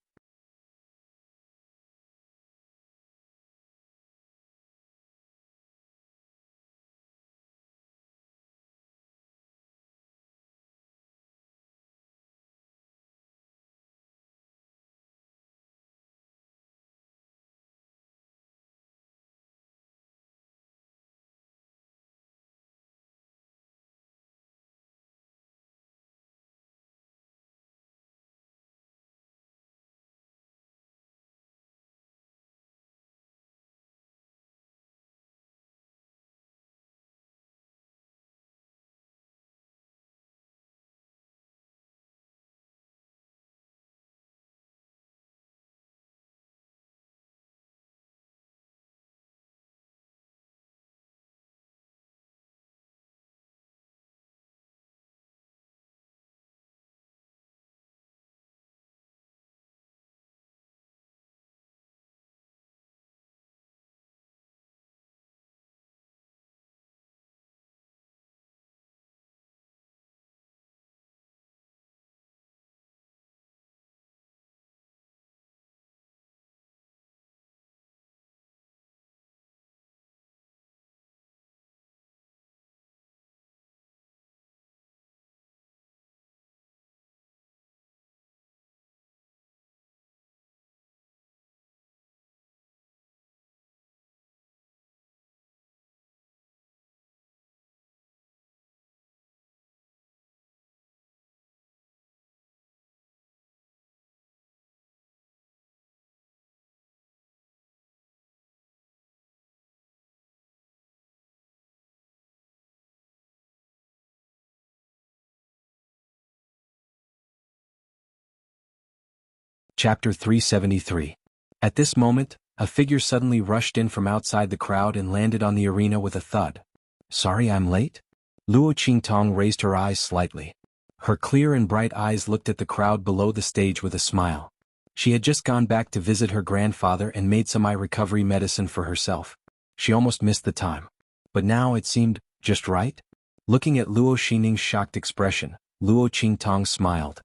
S1: Chapter 373. At this moment, a figure suddenly rushed in from outside the crowd and landed on the arena with a thud. "Sorry I'm late?" Luo Qingtong raised her eyes slightly. Her clear and bright eyes looked at the crowd below the stage with a smile. She had just gone back to visit her grandfather and made some eye recovery medicine for herself. She almost missed the time. But now it seemed just right. Looking at Luo Xining's shocked expression, Luo Qingtong smiled.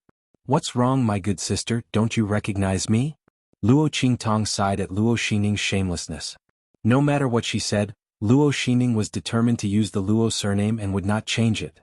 S1: "What's wrong, my good sister, don't you recognize me?" Luo Qingtong sighed at Luo Xining's shamelessness. No matter what she said, Luo Xining was determined to use the Luo surname and would not change it.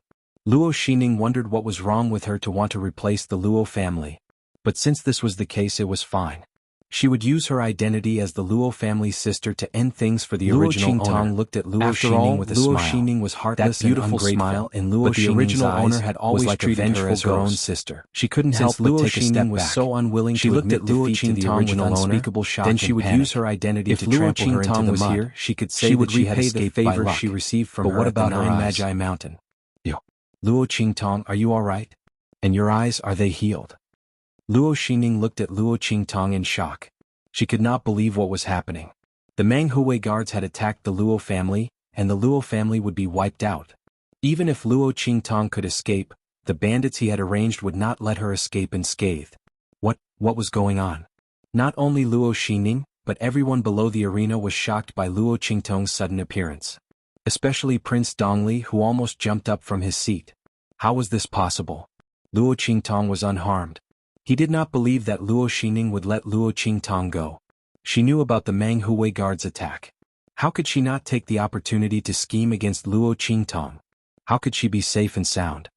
S1: Luo Xining wondered what was wrong with her to want to replace the Luo family. But since this was the case, it was fine. She would use her identity as the Luo family's sister to end things for the original owner. Luo Qingtong looked at Luo Xining with a smile. Luo Xining was heartless and ungrateful, smile in Luo but the original owner had always like treated her as her own sister. She couldn't help but take a step back. So unwilling she to looked at Luo Qingtong with unspeakable shock then she would use her identity to trample her into the mud. Here, she could say that she had escaped the favor she received from her at the Nine Magi Mountain. Yo, Luo Qingtong, are you all right? And your eyes, are they healed? Luo Xining looked at Luo Qingtong in shock. She could not believe what was happening. The Manghui guards had attacked the Luo family, and the Luo family would be wiped out. Even if Luo Qingtong could escape, the bandits he had arranged would not let her escape unscathed. What was going on? Not only Luo Xining, but everyone below the arena was shocked by Luo Qingtong's sudden appearance. Especially Prince Dongli, who almost jumped up from his seat. How was this possible? Luo Qingtong was unharmed. He did not believe that Luo Xining would let Luo Qingtong go. She knew about the Manghui guards' attack. How could she not take the opportunity to scheme against Luo Qingtong? How could she be safe and sound?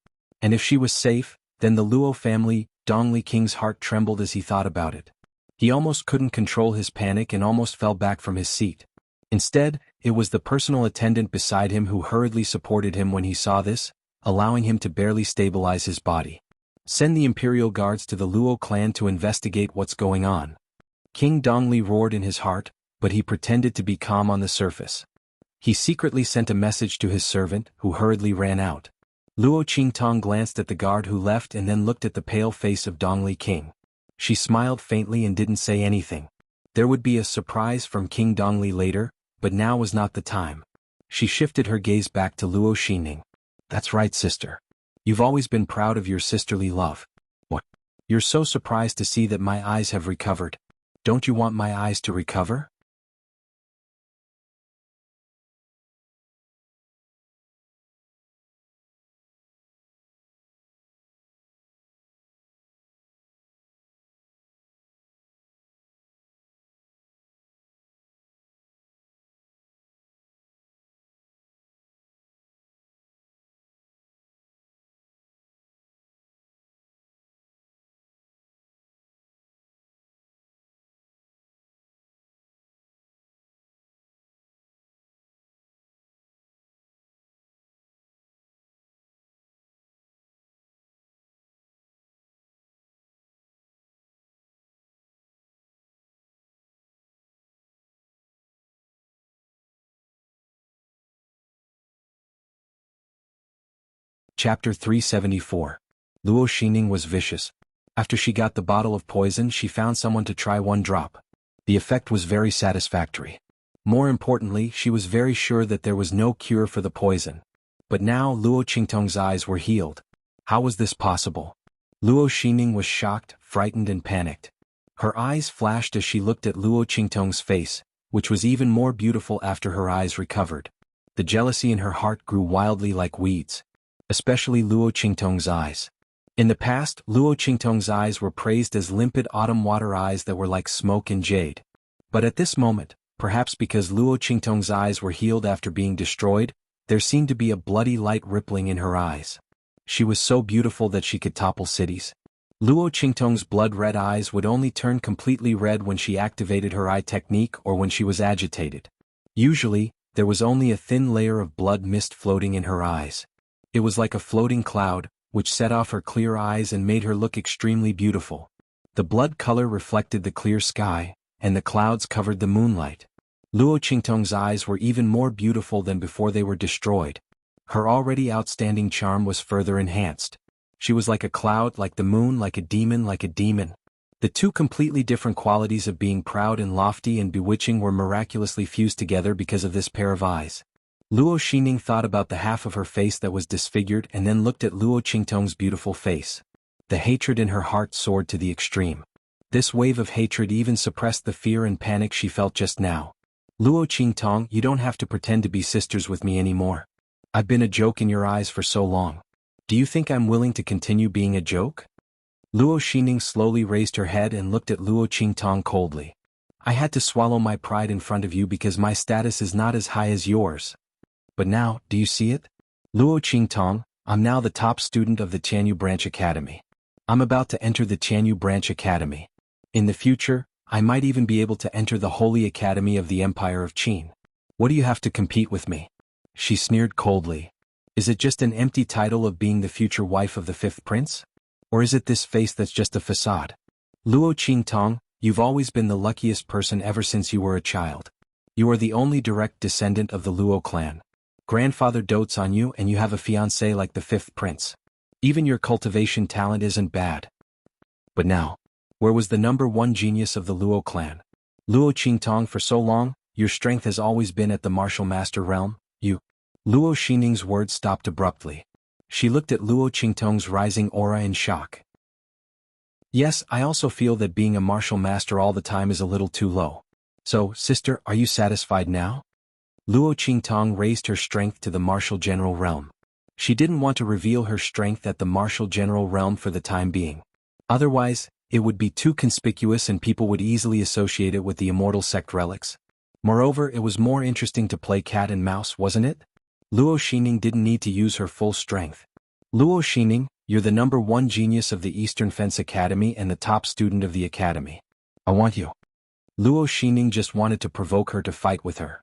S1: And if she was safe, then the Luo family, Dongli King's heart trembled as he thought about it. He almost couldn't control his panic and almost fell back from his seat. Instead, it was the personal attendant beside him who hurriedly supported him when he saw this, allowing him to barely stabilize his body. "Send the imperial guards to the Luo clan to investigate what's going on." King Dongli roared in his heart, but he pretended to be calm on the surface. He secretly sent a message to his servant, who hurriedly ran out. Luo Qingtong glanced at the guard who left and then looked at the pale face of Dongli King. She smiled faintly and didn't say anything. There would be a surprise from King Dongli later, but now was not the time. She shifted her gaze back to Luo Xining. "That's right, sister. You've always been proud of your sisterly love. What? You're so surprised to see that my eyes have recovered. Don't you want my eyes to recover?" Chapter 374. Luo Xining was vicious. After she got the bottle of poison, she found someone to try one drop. The effect was very satisfactory. More importantly, she was very sure that there was no cure for the poison. But now Luo Qingtong's eyes were healed. How was this possible? Luo Xining was shocked, frightened and panicked. Her eyes flashed as she looked at Luo Qingtong's face, which was even more beautiful after her eyes recovered. The jealousy in her heart grew wildly like weeds. Especially Luo Qingtong's eyes. In the past, Luo Qingtong's eyes were praised as limpid autumn water eyes that were like smoke and jade. But at this moment, perhaps because Luo Qingtong's eyes were healed after being destroyed, there seemed to be a bloody light rippling in her eyes. She was so beautiful that she could topple cities. Luo Qingtong's blood-red eyes would only turn completely red when she activated her eye technique or when she was agitated. Usually, there was only a thin layer of blood mist floating in her eyes. It was like a floating cloud, which set off her clear eyes and made her look extremely beautiful. The blood color reflected the clear sky, and the clouds covered the moonlight. Luo Qingtong's eyes were even more beautiful than before they were destroyed. Her already outstanding charm was further enhanced. She was like a cloud, like the moon, like a demon, like a demon. The two completely different qualities of being proud and lofty and bewitching were miraculously fused together because of this pair of eyes. Luo Xingning thought about the half of her face that was disfigured and then looked at Luo Qingtong's beautiful face. The hatred in her heart soared to the extreme. This wave of hatred even suppressed the fear and panic she felt just now. Luo Qingtong, you don't have to pretend to be sisters with me anymore. I've been a joke in your eyes for so long. Do you think I'm willing to continue being a joke? Luo Xingning slowly raised her head and looked at Luo Qingtong coldly. I had to swallow my pride in front of you because my status is not as high as yours. But now, do you see it? Luo Qingtong, I'm now the top student of the Tianyu Branch Academy. I'm about to enter the Tianyu Branch Academy. In the future, I might even be able to enter the Holy Academy of the Empire of Qin. What do you have to compete with me? She sneered coldly. Is it just an empty title of being the future wife of the fifth prince? Or is it this face that's just a facade? Luo Qingtong, you've always been the luckiest person ever since you were a child. You are the only direct descendant of the Luo clan. Grandfather dotes on you and you have a fiancé like the fifth prince. Even your cultivation talent isn't bad. But now, where was the number one genius of the Luo clan? Luo Qingtong, for so long, your strength has always been at the martial master realm, you. Luo Xingning's words stopped abruptly. She looked at Luo Qingtong's rising aura in shock. Yes, I also feel that being a martial master all the time is a little too low. So, sister, are you satisfied now? Luo Qingtong raised her strength to the martial general realm. She didn't want to reveal her strength at the martial general realm for the time being. Otherwise, it would be too conspicuous and people would easily associate it with the immortal sect relics. Moreover, it was more interesting to play cat and mouse, wasn't it? Luo Xingning didn't need to use her full strength. Luo Xingning, you're the number one genius of the Eastern Fence Academy and the top student of the academy. I want you. Luo Xingning just wanted to provoke her to fight with her.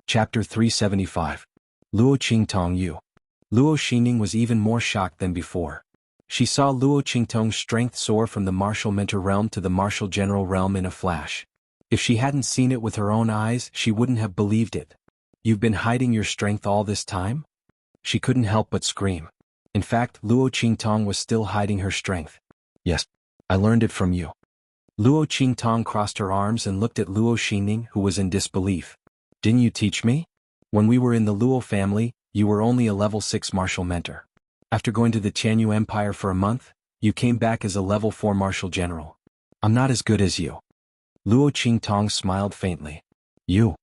S1: Chapter 375. Luo Qingtong Yu. Luo Xingning was even more shocked than before. She saw Luo Qingtong's strength soar from the martial mentor realm to the martial general realm in a flash. If she hadn't seen it with her own eyes, she wouldn't have believed it. You've been hiding your strength all this time? She couldn't help but scream. In fact, Luo Qingtong was still hiding her strength. Yes, I learned it from you. Luo Qingtong crossed her arms and looked at Luo Xingning, who was in disbelief. Didn't you teach me? When we were in the Luo family, you were only a level 6 martial mentor. After going to the Tianyu Empire for a month, you came back as a level 4 martial general. I'm not as good as you. Luo Qingtong smiled faintly. You.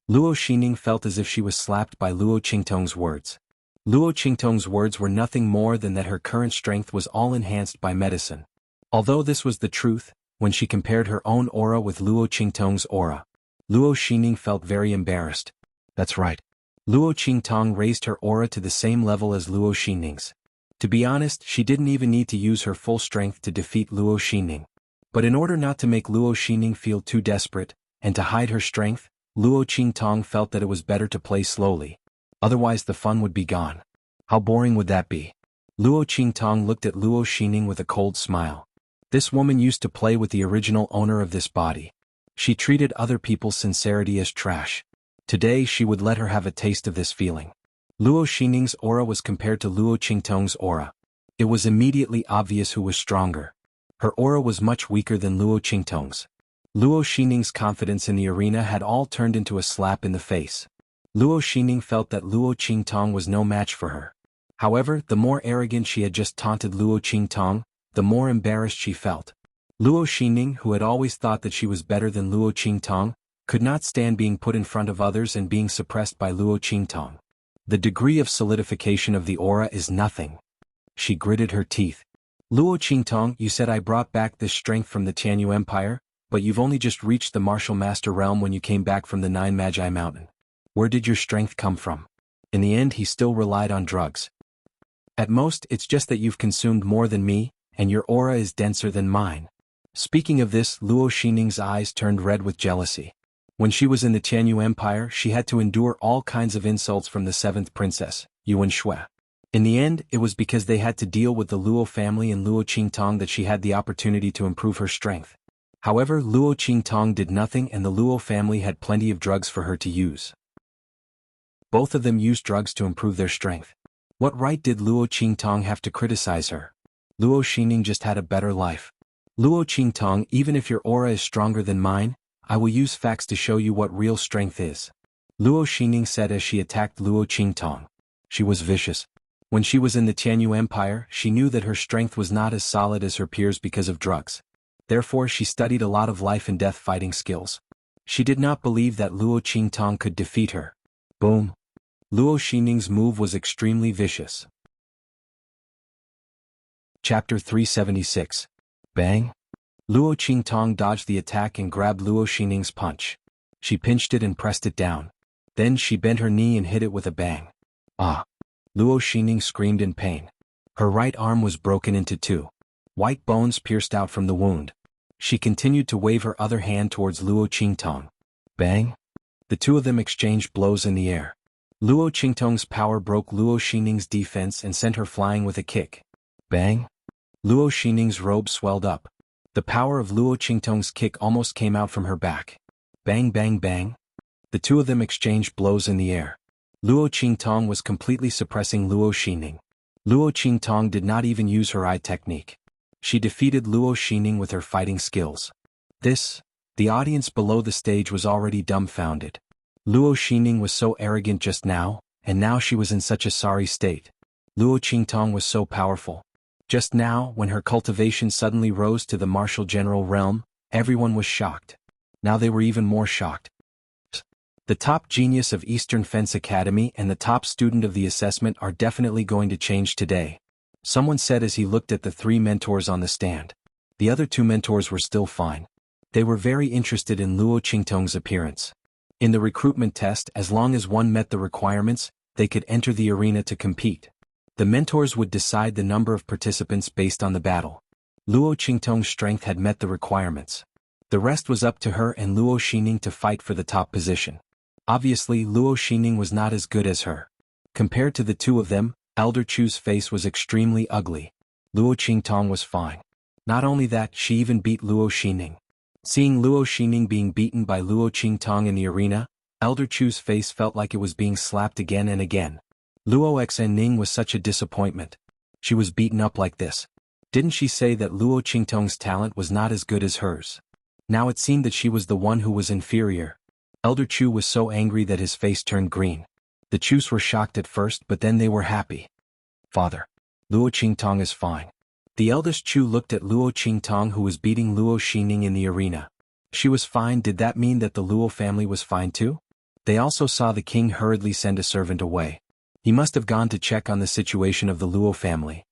S1: Luo Xingning felt as if she was slapped by Luo Qingtong's words. Luo Qingtong's words were nothing more than that her current strength was all enhanced by medicine. Although this was the truth, when she compared her own aura with Luo Qingtong's aura, Luo Xingning felt very embarrassed. That's right. Luo Qingtong raised her aura to the same level as Luo Xingning's. To be honest, she didn't even need to use her full strength to defeat Luo Xingning. But in order not to make Luo Xingning feel too desperate, and to hide her strength, Luo Qingtong felt that it was better to play slowly. Otherwise the fun would be gone. How boring would that be? Luo Qingtong looked at Luo Xingning with a cold smile. This woman used to play with the original owner of this body. She treated other people's sincerity as trash. Today she would let her have a taste of this feeling. Luo Xingning's aura was compared to Luo Qingtong's aura. It was immediately obvious who was stronger. Her aura was much weaker than Luo Qingtong's. Luo Xingning's confidence in the arena had all turned into a slap in the face. Luo Xingning felt that Luo Qingtong was no match for her. However, the more arrogant she had just taunted Luo Qingtong, the more embarrassed she felt. Luo Xingning, who had always thought that she was better than Luo Qingtong, could not stand being put in front of others and being suppressed by Luo Qingtong. The degree of solidification of the aura is nothing. She gritted her teeth. Luo Qingtong, you said I brought back this strength from the Tianyu Empire, but you've only just reached the martial master realm when you came back from the Nine Magi Mountain. Where did your strength come from? In the end, he still relied on drugs. At most, it's just that you've consumed more than me, and your aura is denser than mine. Speaking of this, Luo Xingning's eyes turned red with jealousy. When she was in the Tianyu Empire, she had to endure all kinds of insults from the seventh princess, Yuan Shui. In the end, it was because they had to deal with the Luo family and Luo Qingtong that she had the opportunity to improve her strength. However, Luo Qingtong did nothing and the Luo family had plenty of drugs for her to use. Both of them used drugs to improve their strength. What right did Luo Qingtong have to criticize her? Luo Xingning just had a better life. Luo Qingtong, even if your aura is stronger than mine, I will use facts to show you what real strength is. Luo Xingning said as she attacked Luo Qingtong. She was vicious. When she was in the Tianyu Empire, she knew that her strength was not as solid as her peers because of drugs. Therefore, she studied a lot of life and death fighting skills. She did not believe that Luo Qingtong could defeat her. Boom. Luo Xingning's move was extremely vicious. Chapter 376. Bang. Luo Qingtong dodged the attack and grabbed Luo Xingning's punch. She pinched it and pressed it down. Then she bent her knee and hit it with a bang. Ah! Luo Xingning screamed in pain. Her right arm was broken into two. White bones pierced out from the wound. She continued to wave her other hand towards Luo Qingtong. Bang! The two of them exchanged blows in the air. Luo Qingtong's power broke Luo Xinning's defense and sent her flying with a kick. Bang! Luo Xinning's robe swelled up. The power of Luo Qingtong's kick almost came out from her back. Bang bang bang! The two of them exchanged blows in the air. Luo Qingtong was completely suppressing Luo Xinning. Luo Qingtong did not even use her eye technique. She defeated Luo Xinning with her fighting skills. The audience below the stage was already dumbfounded. Luo Xinning was so arrogant just now, and now she was in such a sorry state. Luo Qingtong was so powerful. Just now, when her cultivation suddenly rose to the martial general realm, everyone was shocked. Now they were even more shocked. The top genius of Eastern Fence Academy and the top student of the assessment are definitely going to change today. Someone said as he looked at the three mentors on the stand. The other two mentors were still fine. They were very interested in Luo Qingtong's appearance. In the recruitment test, as long as one met the requirements, they could enter the arena to compete. The mentors would decide the number of participants based on the battle. Luo Qingtong's strength had met the requirements. The rest was up to her and Luo Xinning to fight for the top position. Obviously, Luo Xinning was not as good as her. Compared to the two of them, Elder Chu's face was extremely ugly. Luo Qingtong was fine. Not only that, she even beat Luo Xinning. Seeing Luo Xinning being beaten by Luo Qingtong in the arena, Elder Chu's face felt like it was being slapped again and again. Luo Xinning was such a disappointment. She was beaten up like this. Didn't she say that Luo Qingtong's talent was not as good as hers? Now it seemed that she was the one who was inferior. Elder Chu was so angry that his face turned green. The Chus were shocked at first, but then they were happy. Father, Luo Qingtong is fine. The eldest Chu looked at Luo Qingtong who was beating Luo Xinning in the arena. She was fine. Did that mean that the Luo family was fine too? They also saw the king hurriedly send a servant away. He must have gone to check on the situation of the Luo family.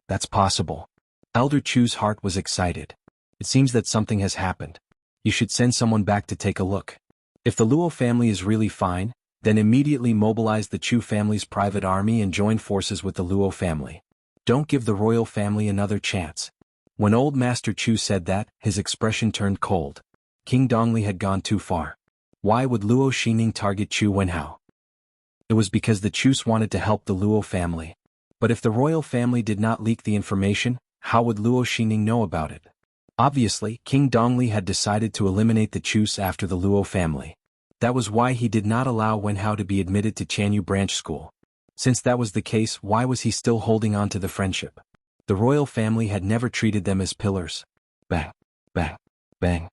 S1: That's possible. Elder Chu's heart was excited. It seems that something has happened. You should send someone back to take a look. If the Luo family is really fine, then immediately mobilize the Chu family's private army and join forces with the Luo family. Don't give the royal family another chance. When old Master Chu said that, his expression turned cold. King Dongli had gone too far. Why would Luo Xinning target Chu Wenhao? It was because the Chus wanted to help the Luo family. But if the royal family did not leak the information, how would Luo Xinning know about it? Obviously, King Dongli had decided to eliminate the Chus after the Luo family. That was why he did not allow Wenhao to be admitted to Tianyu branch school. Since that was the case, why was he still holding on to the friendship? The royal family had never treated them as pillars. Bang, bang, bang.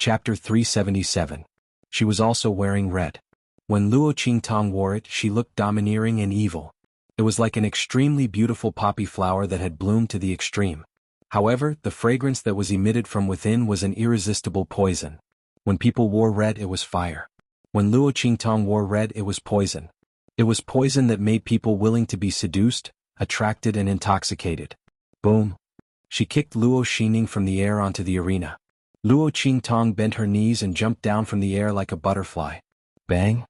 S1: Chapter 377. She was also wearing red. When Luo Qingtong wore it, she looked domineering and evil. It was like an extremely beautiful poppy flower that had bloomed to the extreme. However, the fragrance that was emitted from within was an irresistible poison. When people wore red, it was fire. When Luo Qingtong wore red, it was poison. It was poison that made people willing to be seduced, attracted and intoxicated. Boom! She kicked Luo Xingning from the air onto the arena. Luo Qingtong bent her knees and jumped down from the air like a butterfly. Bang!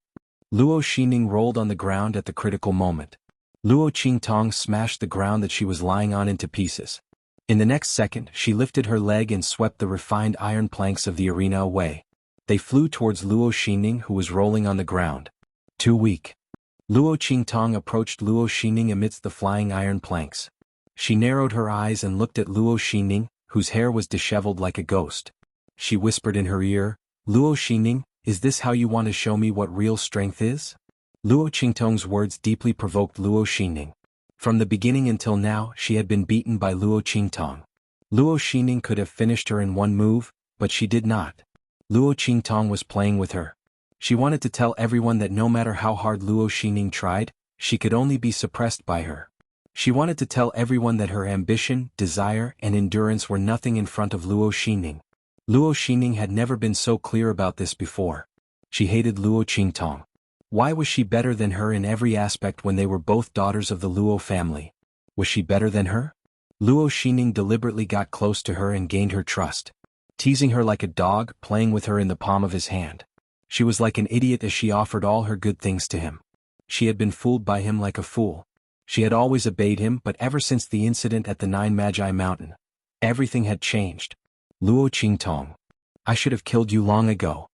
S1: Luo Xingning rolled on the ground at the critical moment. Luo Qingtong smashed the ground that she was lying on into pieces. In the next second, she lifted her leg and swept the refined iron planks of the arena away. They flew towards Luo Xingning, who was rolling on the ground. Too weak. Luo Qingtong approached Luo Xingning amidst the flying iron planks. She narrowed her eyes and looked at Luo Xingning, whose hair was disheveled like a ghost. She whispered in her ear, "Luo Xingning, is this how you want to show me what real strength is?" Luo Qingtong's words deeply provoked Luo Xingning. From the beginning until now, she had been beaten by Luo Qingtong. Luo Xingning could have finished her in one move, but she did not. Luo Qingtong was playing with her. She wanted to tell everyone that no matter how hard Luo Xingning tried, she could only be suppressed by her. She wanted to tell everyone that her ambition, desire, and endurance were nothing in front of Luo Xingning. Luo Xingning had never been so clear about this before. She hated Luo Qingtong. Why was she better than her in every aspect when they were both daughters of the Luo family? Was she better than her? Luo Xingning deliberately got close to her and gained her trust. Teasing her like a dog, playing with her in the palm of his hand. She was like an idiot as she offered all her good things to him. She had been fooled by him like a fool. She had always obeyed him, but ever since the incident at the Nine Magi Mountain, everything had changed. Luo Qingtong. I should have killed you long ago.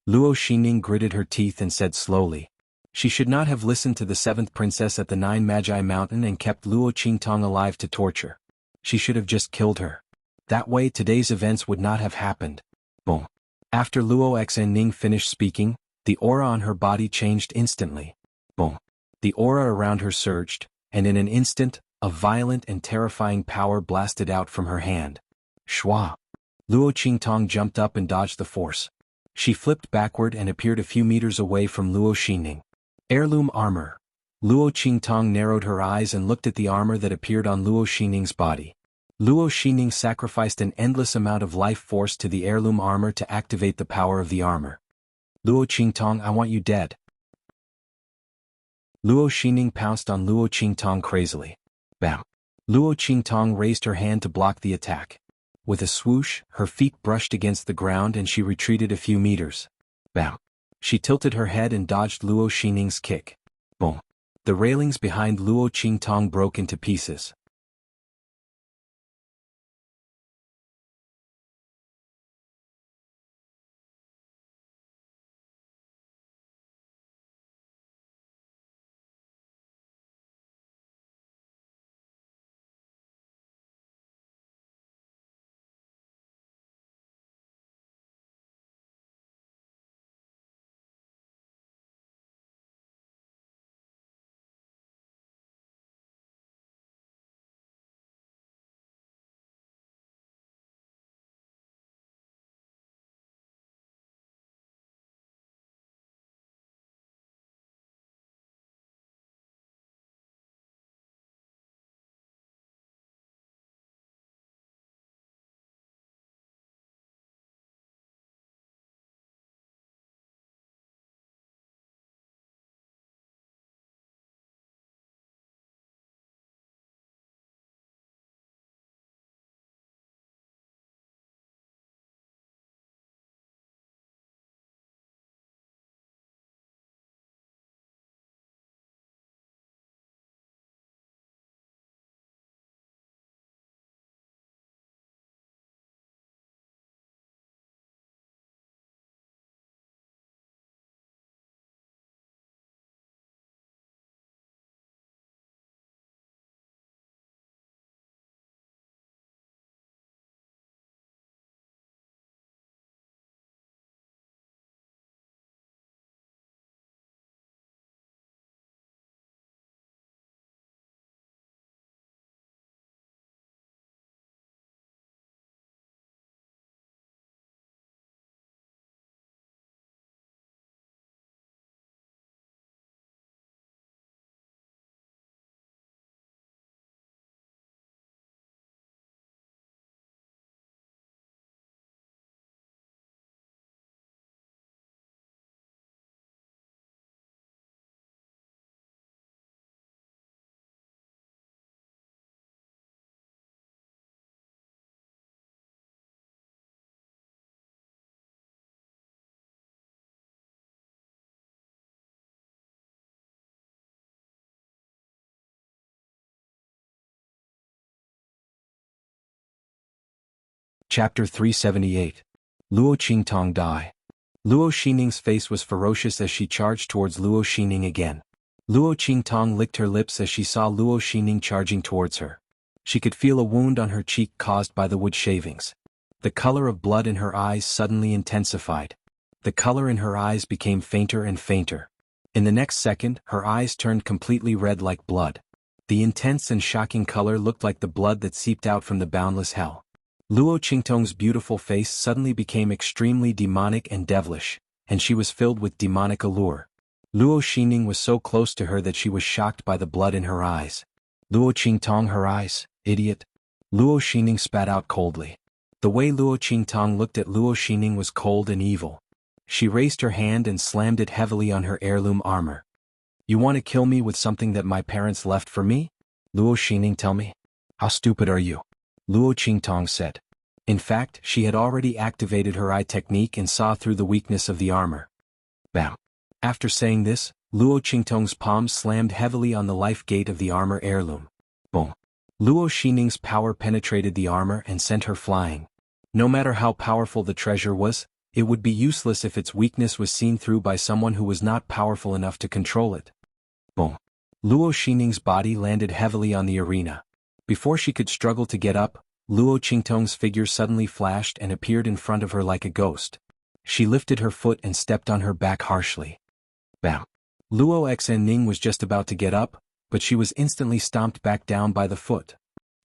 S1: Luo Xingning gritted her teeth and said slowly. She should not have listened to the seventh princess at the Nine Magi Mountain and kept Luo Qingtong alive to torture. She should have just killed her. That way today's events would not have happened. Boom. After Luo Xingning finished speaking, the aura on her body changed instantly. Boom. The aura around her surged, and in an instant, a violent and terrifying power blasted out from her hand. Shwa! Luo Qingtong jumped up and dodged the force. She flipped backward and appeared a few meters away from Luo Xingning. Heirloom armor. Luo Qingtong narrowed her eyes and looked at the armor that appeared on Luo Xingning's body. Luo Xingning sacrificed an endless amount of life force to the heirloom armor to activate the power of the armor. Luo Qingtong, I want you dead. Luo Xingning pounced on Luo Qingtong crazily. Bam! Luo Qingtong raised her hand to block the attack. With a swoosh, her feet brushed against the ground and she retreated a few meters. Bam! She tilted her head and dodged Luo Xingning's kick. Boom! The railings behind Luo Qingtong broke into pieces. Chapter 378. Luo Qingtong Die. Luo Xining's face was ferocious as she charged towards Luo Xining again. Luo Qingtong licked her lips as she saw Luo Xining charging towards her. She could feel a wound on her cheek caused by the wood shavings. The color of blood in her eyes suddenly intensified. The color in her eyes became fainter and fainter. In the next second, her eyes turned completely red like blood. The intense and shocking color looked like the blood that seeped out from the boundless hell. Luo Qingtong's beautiful face suddenly became extremely demonic and devilish, and she was filled with demonic allure. Luo Xining was so close to her that she was shocked by the blood in her eyes. Luo Qingtong, her eyes, idiot. Luo Xining spat out coldly. The way Luo Qingtong looked at Luo Xining was cold and evil. She raised her hand and slammed it heavily on her heirloom armor. You want to kill me with something that my parents left for me? Luo Xining, tell me. How stupid are you? Luo Qingtong said. In fact, she had already activated her eye technique and saw through the weakness of the armor. Bam. After saying this, Luo Qingtong's palm slammed heavily on the life gate of the armor heirloom. Boom. Luo Xining's power penetrated the armor and sent her flying. No matter how powerful the treasure was, it would be useless if its weakness was seen through by someone who was not powerful enough to control it. Boom. Luo Xining's body landed heavily on the arena. Before she could struggle to get up, Luo Qingtong's figure suddenly flashed and appeared in front of her like a ghost. She lifted her foot and stepped on her back harshly. Bam. Luo Xinning was just about to get up, but she was instantly stomped back down by the foot.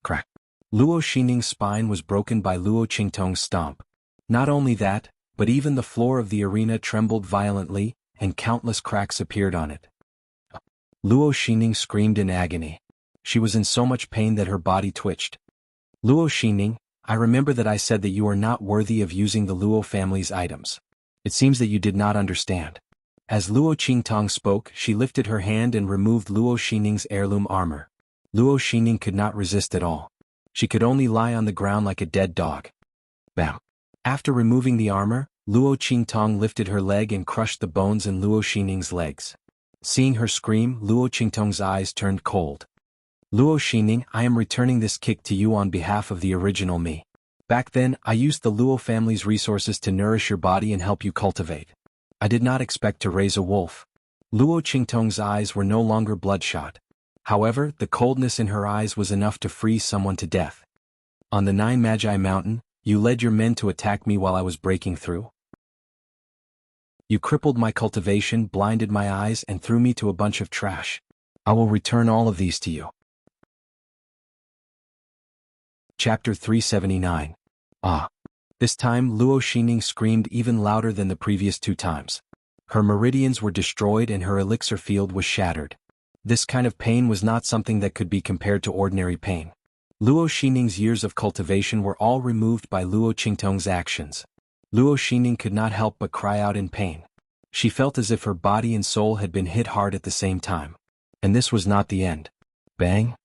S1: Crack. Luo Xining's spine was broken by Luo Qingtong's stomp. Not only that, but even the floor of the arena trembled violently, and countless cracks appeared on it. Luo Xining screamed in agony. She was in so much pain that her body twitched. Luo Xining, I remember that I said that you are not worthy of using the Luo family's items. It seems that you did not understand. As Luo Qingtong spoke, she lifted her hand and removed Luo Xining's heirloom armor. Luo Xining could not resist at all. She could only lie on the ground like a dead dog. Bam. After removing the armor, Luo Qingtong lifted her leg and crushed the bones in Luo Xining's legs. Seeing her scream, Luo Qingtong's eyes turned cold. Luo Xining, I am returning this kick to you on behalf of the original me. Back then, I used the Luo family's resources to nourish your body and help you cultivate. I did not expect to raise a wolf. Luo Qingtong's eyes were no longer bloodshot. However, the coldness in her eyes was enough to freeze someone to death. On the Nine Magi Mountain, you led your men to attack me while I was breaking through. You crippled my cultivation, blinded my eyes, and threw me to a bunch of trash. I will return all of these to you. Chapter 379. Ah. This time Luo Xining screamed even louder than the previous two times. Her meridians were destroyed and her elixir field was shattered. This kind of pain was not something that could be compared to ordinary pain. Luo Xining's years of cultivation were all removed by Luo Qingtong's actions. Luo Xining could not help but cry out in pain. She felt as if her body and soul had been hit hard at the same time. And this was not the end. Bang!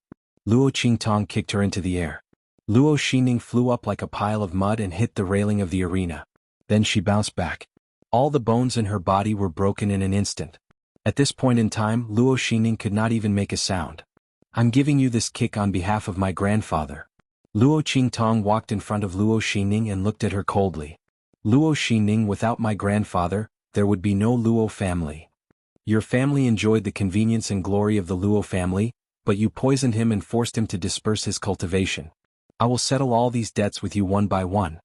S1: Luo Qingtong kicked her into the air. Luo Xining flew up like a pile of mud and hit the railing of the arena. Then she bounced back. All the bones in her body were broken in an instant. At this point in time, Luo Xining could not even make a sound. I'm giving you this kick on behalf of my grandfather. Luo Qingtong walked in front of Luo Xining and looked at her coldly. Luo Xining, without my grandfather, there would be no Luo family. Your family enjoyed the convenience and glory of the Luo family, but you poisoned him and forced him to disperse his cultivation. I will settle all these debts with you one by one.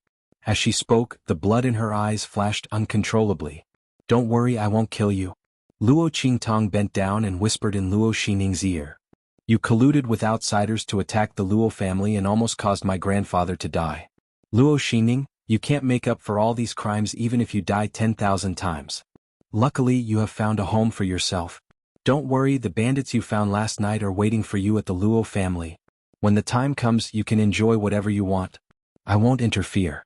S1: As she spoke, the blood in her eyes flashed uncontrollably. Don't worry, I won't kill you. Luo Qingtong bent down and whispered in Luo Xining's ear. You colluded with outsiders to attack the Luo family and almost caused my grandfather to die. Luo Xining, you can't make up for all these crimes even if you die 10,000 times. Luckily, you have found a home for yourself. Don't worry, the bandits you found last night are waiting for you at the Luo family. When the time comes, you can enjoy whatever you want. I won't interfere.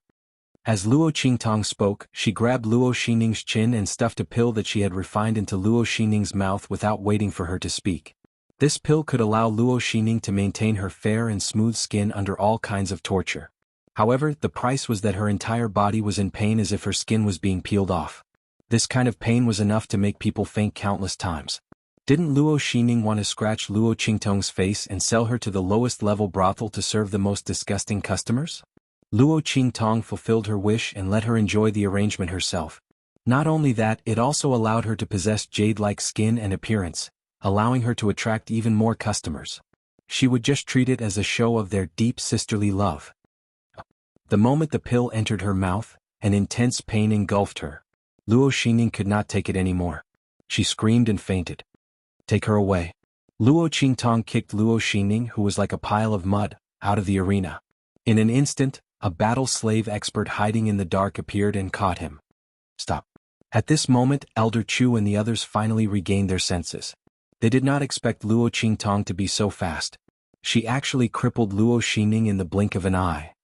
S1: As Luo Qingtong spoke, she grabbed Luo Xining's chin and stuffed a pill that she had refined into Luo Xining's mouth without waiting for her to speak. This pill could allow Luo Xining to maintain her fair and smooth skin under all kinds of torture. However, the price was that her entire body was in pain as if her skin was being peeled off. This kind of pain was enough to make people faint countless times. Didn't Luo Xining want to scratch Luo Qingtong's face and sell her to the lowest level brothel to serve the most disgusting customers? Luo Qingtong fulfilled her wish and let her enjoy the arrangement herself. Not only that, it also allowed her to possess jade-like skin and appearance, allowing her to attract even more customers. She would just treat it as a show of their deep sisterly love. The moment the pill entered her mouth, an intense pain engulfed her. Luo Xingning could not take it anymore. She screamed and fainted. "Take her away." Luo Qingtong kicked Luo Xingning, who was like a pile of mud, out of the arena. In an instant, a battle slave expert hiding in the dark appeared and caught him. "Stop." At this moment, Elder Chu and the others finally regained their senses. They did not expect Luo Qingtong to be so fast. She actually crippled Luo Xingning in the blink of an eye.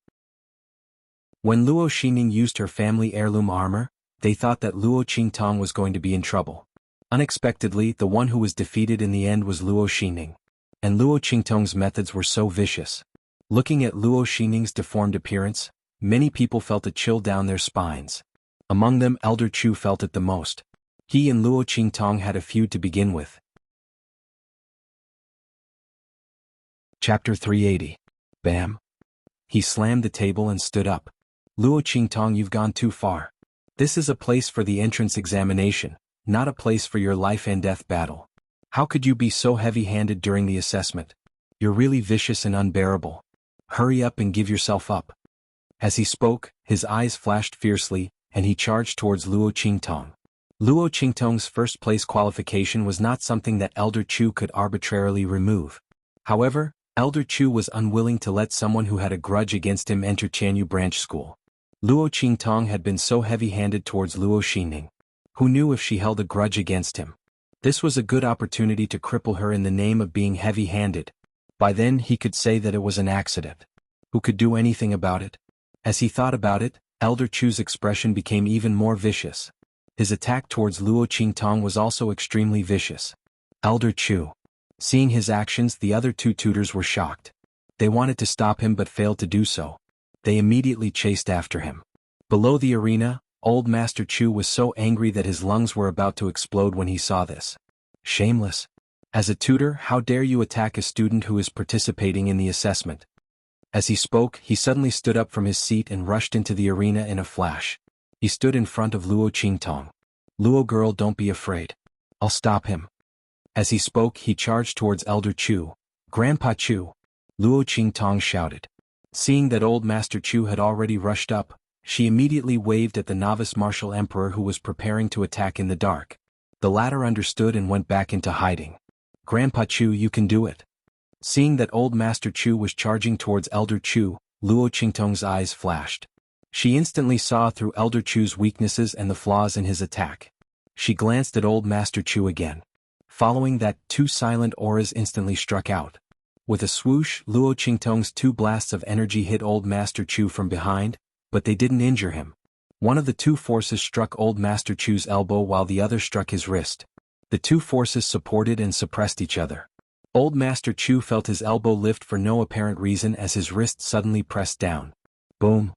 S1: When Luo Xingning used her family heirloom armor, they thought that Luo Qingtong was going to be in trouble. Unexpectedly, the one who was defeated in the end was Luo Xingning. And Luo Qingtong's methods were so vicious. Looking at Luo Xingning's deformed appearance, many people felt a chill down their spines. Among them, Elder Chu felt it the most. He and Luo Qingtong had a feud to begin with. Chapter 380. Bam. He slammed the table and stood up. "Luo Qingtong, you've gone too far. This is a place for the entrance examination, not a place for your life and death battle. How could you be so heavy-handed during the assessment? You're really vicious and unbearable. Hurry up and give yourself up." As he spoke, his eyes flashed fiercely, and he charged towards Luo Qingtong. Luo Qingtong's first-place qualification was not something that Elder Chu could arbitrarily remove. However, Elder Chu was unwilling to let someone who had a grudge against him enter Tianyu Branch School. Luo Qingtong had been so heavy-handed towards Luo Xingning. Who knew if she held a grudge against him? This was a good opportunity to cripple her in the name of being heavy-handed. By then he could say that it was an accident. Who could do anything about it? As he thought about it, Elder Chu's expression became even more vicious. His attack towards Luo Qingtong was also extremely vicious. Elder Chu. Seeing his actions, the other two tutors were shocked. They wanted to stop him but failed to do so. They immediately chased after him. Below the arena, Old Master Chu was so angry that his lungs were about to explode when he saw this. "Shameless. As a tutor, how dare you attack a student who is participating in the assessment?" As he spoke, he suddenly stood up from his seat and rushed into the arena in a flash. He stood in front of Luo Qingtong. "Luo girl, don't be afraid. I'll stop him." As he spoke, he charged towards Elder Chu. "Grandpa Chu!" Luo Qingtong shouted. Seeing that Old Master Chu had already rushed up, she immediately waved at the novice martial emperor who was preparing to attack in the dark. The latter understood and went back into hiding. "Grandpa Chu, you can do it." Seeing that Old Master Chu was charging towards Elder Chu, Luo Qingtong's eyes flashed. She instantly saw through Elder Chu's weaknesses and the flaws in his attack. She glanced at Old Master Chu again. Following that, two silent auras instantly struck out. With a swoosh, Luo Qingtong's two blasts of energy hit Old Master Chu from behind, but they didn't injure him. One of the two forces struck Old Master Chu's elbow while the other struck his wrist. The two forces supported and suppressed each other. Old Master Chu felt his elbow lift for no apparent reason as his wrist suddenly pressed down. Boom!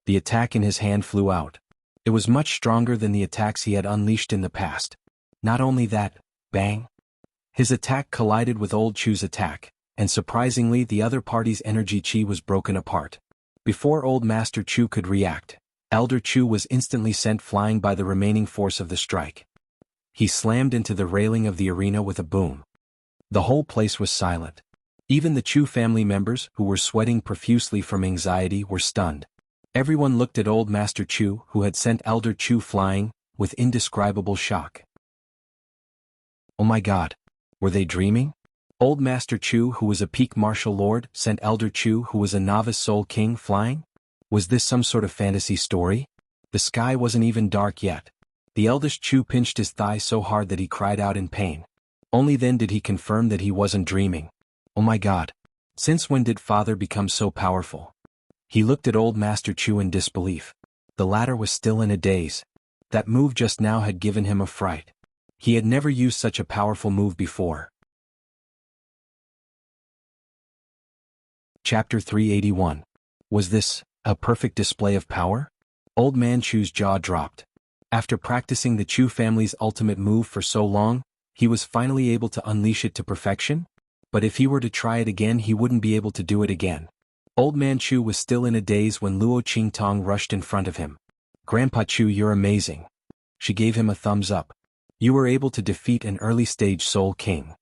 S1: The attack in his hand flew out. It was much stronger than the attacks he had unleashed in the past. Not only that, bang! His attack collided with Old Chu's attack, and surprisingly the other party's energy chi was broken apart. Before Old Master Chu could react, Elder Chu was instantly sent flying by the remaining force of the strike. He slammed into the railing of the arena with a boom. The whole place was silent. Even the Chu family members, who were sweating profusely from anxiety, were stunned. Everyone looked at Old Master Chu, who had sent Elder Chu flying, with indescribable shock. Oh my God! Were they dreaming? Old Master Chu, who was a peak martial lord, sent Elder Chu, who was a novice soul king, flying? Was this some sort of fantasy story? The sky wasn't even dark yet. The eldest Chu pinched his thigh so hard that he cried out in pain. Only then did he confirm that he wasn't dreaming. Oh my God! Since when did Father become so powerful? He looked at Old Master Chu in disbelief. The latter was still in a daze. That move just now had given him a fright. He had never used such a powerful move before. Chapter 381. Was this a perfect display of power? Old Man Chu's jaw dropped. After practicing the Chu family's ultimate move for so long, he was finally able to unleash it to perfection? But if he were to try it again, he wouldn't be able to do it again. Old Man Chu was still in a daze when Luo Qingtong rushed in front of him. "Grandpa Chu, you're amazing." She gave him a thumbs up. "You were able to defeat an early-stage Soul King."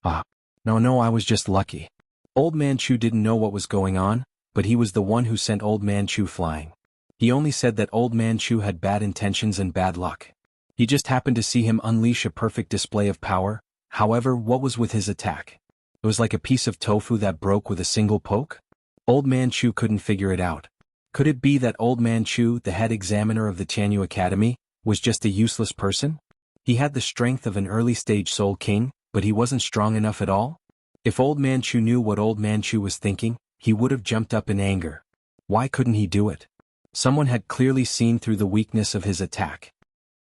S1: "Ah. No, I was just lucky." Old Man Chu didn't know what was going on, but he was the one who sent Old Man Chu flying. He only said that Old Man Chu had bad intentions and bad luck. He just happened to see him unleash a perfect display of power. However, what was with his attack? It was like a piece of tofu that broke with a single poke? Old Man Chu couldn't figure it out. Could it be that Old Man Chu, the head examiner of the Tianyu Academy, was just a useless person? He had the strength of an early-stage Soul King, but he wasn't strong enough at all? If Old Man Chu knew what Old Man Chu was thinking, he would have jumped up in anger. Why couldn't he do it? Someone had clearly seen through the weakness of his attack.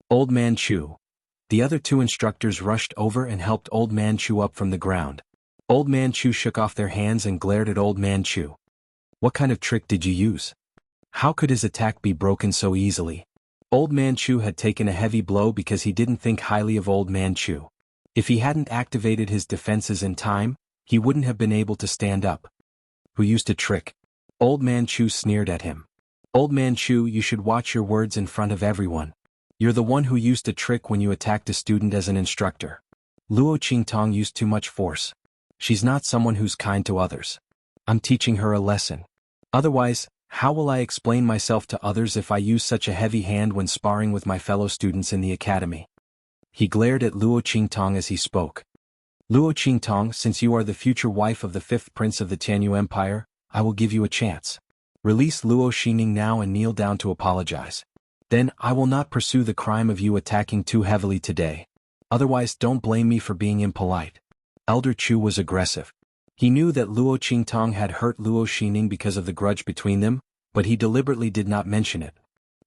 S1: Old Man Chu. The other two instructors rushed over and helped Old Man Chu up from the ground. Old Man Chu shook off their hands and glared at Old Man Chu. "What kind of trick did you use? How could his attack be broken so easily?" Old Man Chu had taken a heavy blow because he didn't think highly of Old Man Chu. If he hadn't activated his defenses in time, he wouldn't have been able to stand up. "Who used a trick?" Old Man Chu sneered at him. "Old Man Chu, you should watch your words in front of everyone. You're the one who used a trick when you attacked a student as an instructor. Luo Qingtong used too much force. She's not someone who's kind to others. I'm teaching her a lesson. Otherwise, how will I explain myself to others if I use such a heavy hand when sparring with my fellow students in the academy?" He glared at Luo Qingtong as he spoke. "Luo Qingtong, since you are the future wife of the 5th prince of the Tianyu Empire, I will give you a chance. Release Luo Xingning now and kneel down to apologize. Then I will not pursue the crime of you attacking too heavily today. Otherwise, don't blame me for being impolite." Elder Chu was aggressive. He knew that Luo Qingtong had hurt Luo Xingning because of the grudge between them, but he deliberately did not mention it.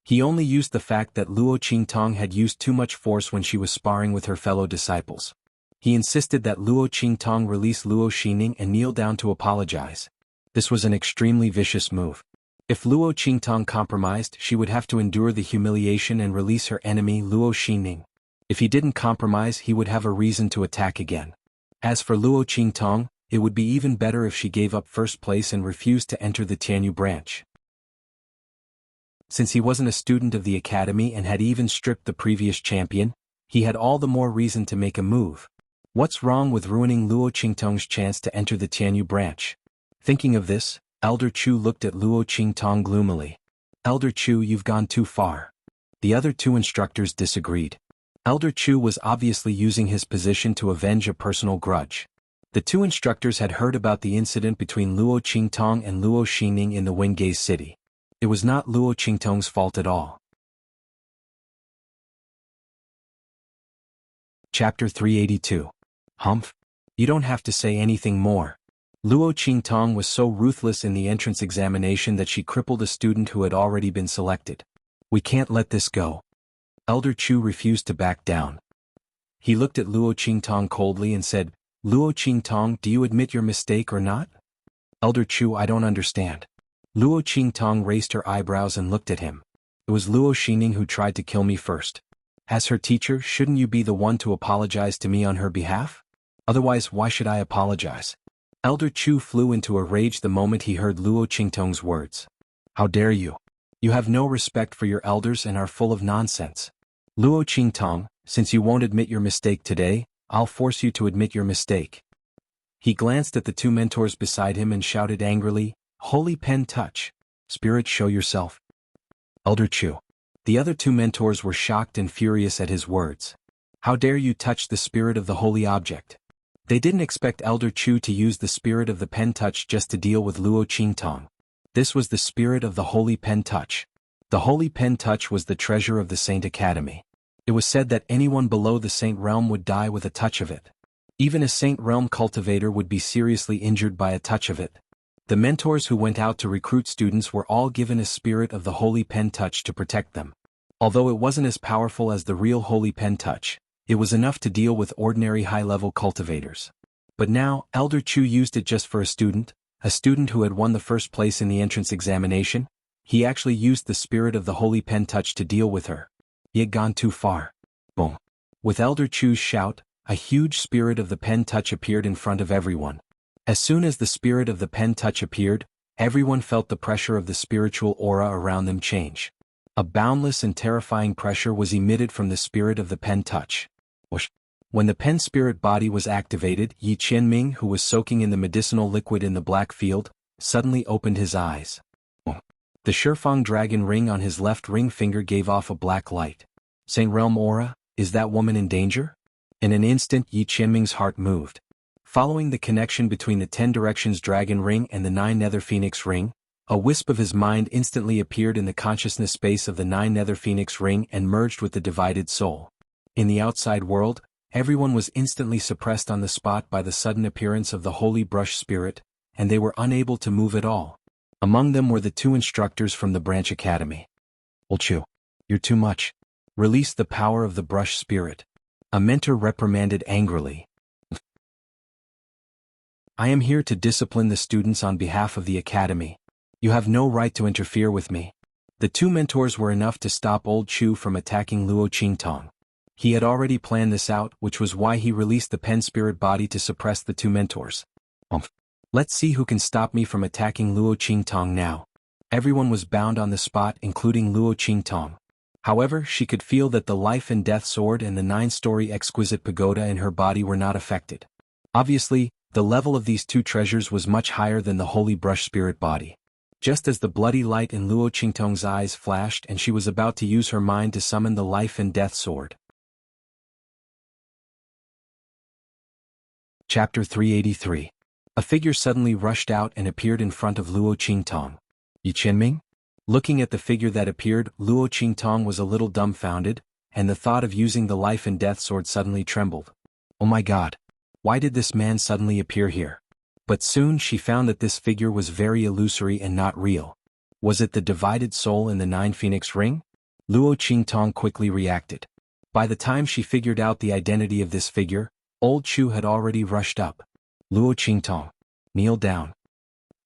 S1: He only used the fact that Luo Qingtong had used too much force when she was sparring with her fellow disciples. He insisted that Luo Qingtong release Luo Xingning and kneel down to apologize. This was an extremely vicious move. If Luo Qingtong compromised, she would have to endure the humiliation and release her enemy Luo Xingning. If he didn't compromise, he would have a reason to attack again. As for Luo Qingtong, it would be even better if she gave up first place and refused to enter the Tianyu branch. Since he wasn't a student of the academy and had even stripped the previous champion, he had all the more reason to make a move. What's wrong with ruining Luo Qingtong's chance to enter the Tianyu branch? Thinking of this, Elder Chu looked at Luo Qingtong gloomily. "Elder Chu, you've gone too far." The other two instructors disagreed. Elder Chu was obviously using his position to avenge a personal grudge. The two instructors had heard about the incident between Luo Qingtong and Luo Xingning in the Wengay city. It was not Luo Qingtong's fault at all. Chapter 382. Humph. You don't have to say anything more. Luo Qingtong was so ruthless in the entrance examination that she crippled a student who had already been selected. We can't let this go. Elder Chu refused to back down. He looked at Luo Qingtong coldly and said, Luo Qingtong, do you admit your mistake or not? Elder Chu, I don't understand. Luo Qingtong raised her eyebrows and looked at him. It was Luo Xingning who tried to kill me first. As her teacher, shouldn't you be the one to apologize to me on her behalf? Otherwise, why should I apologize? Elder Chu flew into a rage the moment he heard Luo Qingtong's words. How dare you? You have no respect for your elders and are full of nonsense. Luo Qingtong, since you won't admit your mistake today, I'll force you to admit your mistake. He glanced at the two mentors beside him and shouted angrily, Holy pen touch. Spirit, show yourself. Elder Chu. The other two mentors were shocked and furious at his words. How dare you touch the spirit of the holy object? They didn't expect Elder Chu to use the spirit of the pen touch just to deal with Luo Qingtong. This was the spirit of the holy pen touch. The holy pen touch was the treasure of the Saint Academy. It was said that anyone below the Saint realm would die with a touch of it. Even a Saint realm cultivator would be seriously injured by a touch of it. The mentors who went out to recruit students were all given a spirit of the holy pen touch to protect them. Although it wasn't as powerful as the real holy pen touch, it was enough to deal with ordinary high-level cultivators. But now, Elder Chu used it just for a student who had won the first place in the entrance examination. He actually used the spirit of the holy pen touch to deal with her. He had gone too far. Boom. With Elder Chu's shout, a huge spirit of the pen touch appeared in front of everyone. As soon as the spirit of the pen touch appeared, Everyone felt the pressure of the spiritual aura around them change. A boundless and terrifying pressure was emitted from the spirit of the pen touch. Whoosh. When the pen spirit body was activated, Yi Qianming, who was soaking in the medicinal liquid in the black field, suddenly opened his eyes. The Shifang dragon ring on his left ring finger gave off a black light. Saint Realm aura, is that woman in danger? In an instant Yi Qianming's heart moved. Following the connection between the 10 Directions dragon ring and the 9 Nether Phoenix ring, a wisp of his mind instantly appeared in the consciousness space of the 9 Nether Phoenix ring and merged with the divided soul. In the outside world, everyone was instantly suppressed on the spot by the sudden appearance of the holy brush spirit, and they were unable to move at all. Among them were the 2 instructors from the branch academy. Wuxia, you're too much. Release the power of the brush spirit. A mentor reprimanded angrily. I am here to discipline the students on behalf of the academy. You have no right to interfere with me. The 2 mentors were enough to stop old Chu from attacking Luo Qingtong. He had already planned this out, which was why he released the pen spirit body to suppress the 2 mentors. Let's see who can stop me from attacking Luo Qingtong now. Everyone was bound on the spot, including Luo Qingtong. However, she could feel that the life and death sword and the 9-story exquisite pagoda in her body were not affected. Obviously, the level of these 2 treasures was much higher than the holy brush spirit body. Just as the bloody light in Luo Qingtong's eyes flashed and she was about to use her mind to summon the life and death sword. Chapter 383. A figure suddenly rushed out and appeared in front of Luo Qingtong. Yi Qianming? Looking at the figure that appeared, Luo Qingtong was a little dumbfounded, and the thought of using the life and death sword suddenly trembled. Oh my god! Why did this man suddenly appear here? But soon she found that this figure was very illusory and not real. Was it the divided soul in the 9 Phoenix ring? Luo Qingtong quickly reacted. By the time she figured out the identity of this figure, old Chu had already rushed up. Luo Qingtong, kneel down.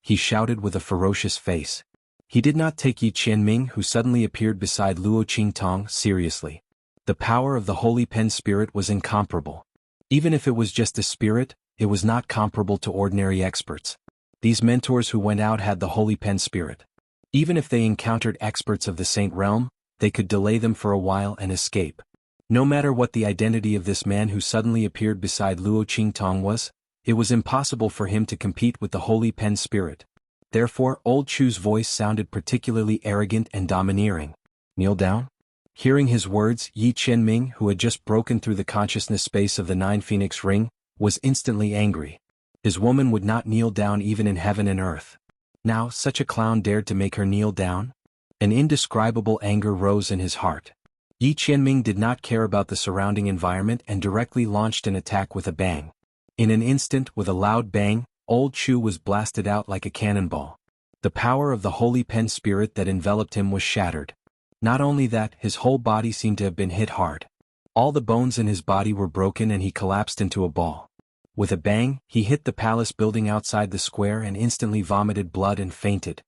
S1: He shouted with a ferocious face. He did not take Yi Qianming, who suddenly appeared beside Luo Qingtong, seriously. The power of the holy pen spirit was incomparable. Even if it was just a spirit, it was not comparable to ordinary experts. These mentors who went out had the holy pen spirit. Even if they encountered experts of the Saint Realm, they could delay them for a while and escape. No matter what the identity of this man who suddenly appeared beside Luo Qingtong was, it was impossible for him to compete with the holy pen spirit. Therefore, old Chu's voice sounded particularly arrogant and domineering. Kneel down? Hearing his words, Yi Qianming, who had just broken through the consciousness space of the 9 Phoenix ring, was instantly angry. His woman would not kneel down even in heaven and earth. Now, such a clown dared to make her kneel down? An indescribable anger rose in his heart. Yi Qianming did not care about the surrounding environment and directly launched an attack with a bang. In an instant, with a loud bang, old Chu was blasted out like a cannonball. The power of the holy pen spirit that enveloped him was shattered. Not only that, his whole body seemed to have been hit hard. All the bones in his body were broken and he collapsed into a ball. With a bang, he hit the palace building outside the square and instantly vomited blood and fainted.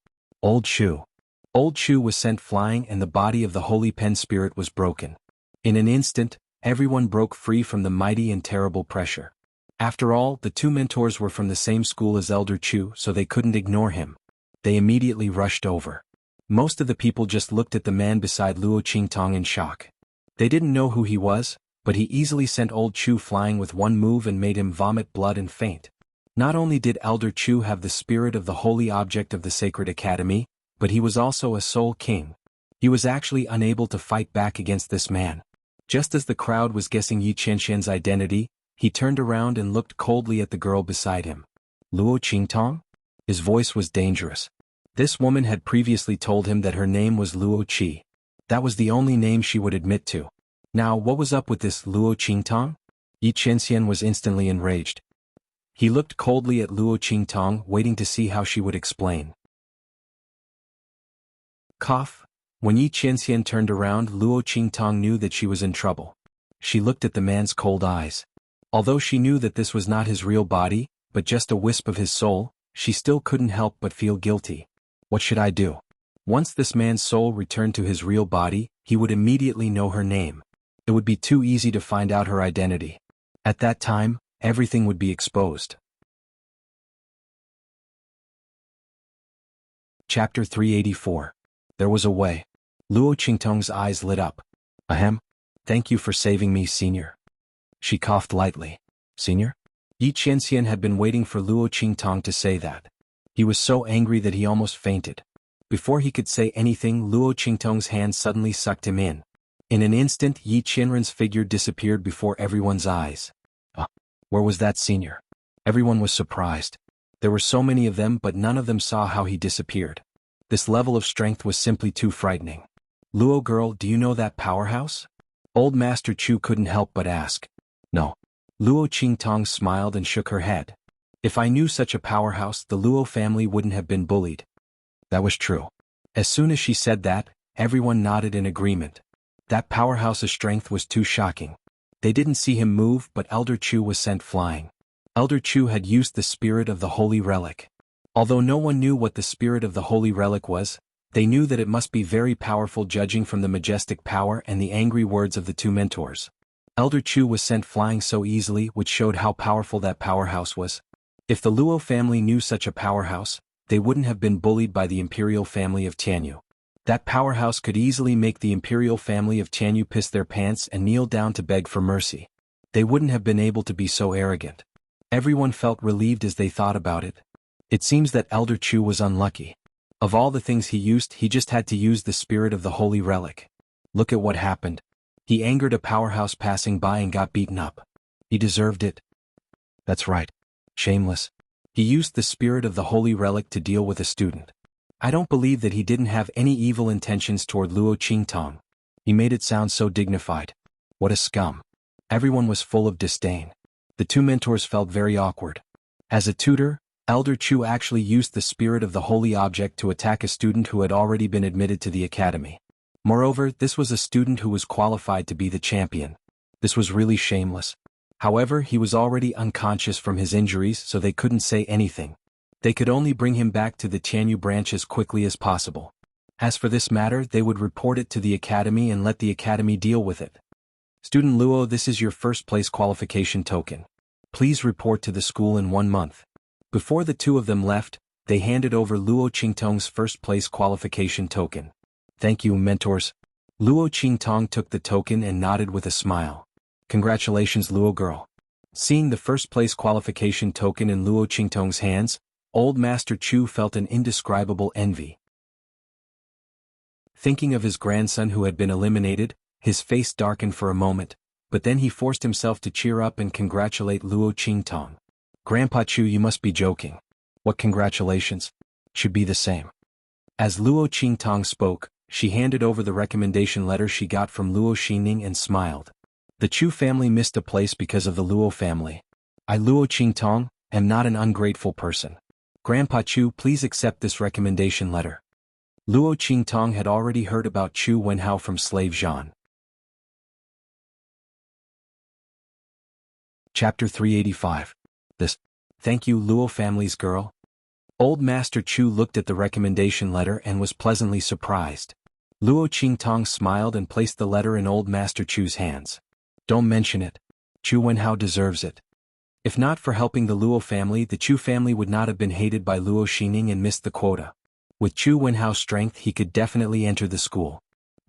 S1: Old Chu. Old Chu was sent flying and the body of the holy pen spirit was broken. In an instant, everyone broke free from the mighty and terrible pressure. After all, the 2 mentors were from the same school as Elder Chu, so they couldn't ignore him. They immediately rushed over. Most of the people just looked at the man beside Luo Qingtong in shock. They didn't know who he was, but he easily sent old Chu flying with one move and made him vomit blood and faint. Not only did Elder Chu have the spirit of the holy object of the sacred academy, but he was also a soul king. He was actually unable to fight back against this man. Just as the crowd was guessing Yi Qianxian's identity, he turned around and looked coldly at the girl beside him. Luo Qingtong? His voice was dangerous. This woman had previously told him that her name was Luo Qi. That was the only name she would admit to. Now what was up with this Luo Qingtong? Yi Qianxian was instantly enraged. He looked coldly at Luo Qingtong, waiting to see how she would explain. Cough. When Yi Qianxian turned around, Luo Qingtong knew that she was in trouble. She looked at the man's cold eyes. Although she knew that this was not his real body, but just a wisp of his soul, she still couldn't help but feel guilty. What should I do? Once this man's soul returned to his real body, he would immediately know her name. It would be too easy to find out her identity. At that time, everything would be exposed. Chapter 384. There was a way. Luo Qingtong's eyes lit up. Ahem. Thank you for saving me, senior. She coughed lightly. Senior? Yi Qianxian had been waiting for Luo Qingtong to say that. He was so angry that he almost fainted. Before he could say anything, Luo Qingtong's hand suddenly sucked him in. In an instant, Yi Qianren's figure disappeared before everyone's eyes. Where was that senior? Everyone was surprised. There were so many of them, but none of them saw how he disappeared. This level of strength was simply too frightening. Luo girl, do you know that powerhouse? Old Master Chu couldn't help but ask. No. Luo Qingtong smiled and shook her head. If I knew such a powerhouse, the Luo family wouldn't have been bullied. That was true. As soon as she said that, everyone nodded in agreement. That powerhouse's strength was too shocking. They didn't see him move, but Elder Chu was sent flying. Elder Chu had used the spirit of the holy relic. Although no one knew what the spirit of the holy relic was, they knew that it must be very powerful, judging from the majestic power and the angry words of the two mentors. Elder Chu was sent flying so easily, which showed how powerful that powerhouse was. If the Luo family knew such a powerhouse, they wouldn't have been bullied by the imperial family of Tianyu. That powerhouse could easily make the imperial family of Tianyu piss their pants and kneel down to beg for mercy. They wouldn't have been able to be so arrogant. Everyone felt relieved as they thought about it. It seems that Elder Chu was unlucky. Of all the things he used, he just had to use the spirit of the holy relic. Look at what happened. He angered a powerhouse passing by and got beaten up. He deserved it. That's right. Shameless. He used the spirit of the holy relic to deal with a student. I don't believe that he didn't have any evil intentions toward Luo Qingtong. He made it sound so dignified. What a scum. Everyone was full of disdain. The two mentors felt very awkward. As a tutor, Elder Chu actually used the spirit of the holy object to attack a student who had already been admitted to the academy. Moreover, this was a student who was qualified to be the champion. This was really shameless. However, he was already unconscious from his injuries, so they couldn't say anything. They could only bring him back to the Tianyu branch as quickly as possible. As for this matter, they would report it to the academy and let the academy deal with it. Student Luo, this is your first place qualification token. Please report to the school in 1 month. Before the two of them left, they handed over Luo Qingtong's first place qualification token. Thank you, mentors. Luo Qingtong took the token and nodded with a smile. Congratulations, Luo girl. Seeing the first place qualification token in Luo Qingtong's hands, Old Master Chu felt an indescribable envy. Thinking of his grandson who had been eliminated, his face darkened for a moment, but then he forced himself to cheer up and congratulate Luo Qingtong. Grandpa Chu, you must be joking. What congratulations? Should be the same. As Luo Qingtong spoke, she handed over the recommendation letter she got from Luo Xining and smiled. The Chu family missed a place because of the Luo family. I, Luo Qingtong, am not an ungrateful person. Grandpa Chu, please accept this recommendation letter. Luo Qingtong had already heard about Chu Wenhao from slave Zhan. Chapter 385. Thank you, Luo family's girl. Old Master Chu looked at the recommendation letter and was pleasantly surprised. Luo Qingtong smiled and placed the letter in Old Master Chu's hands. Don't mention it. Chu Wenhao deserves it. If not for helping the Luo family, the Chu family would not have been hated by Luo Xining and missed the quota. With Chu Wenhao's strength, he could definitely enter the school.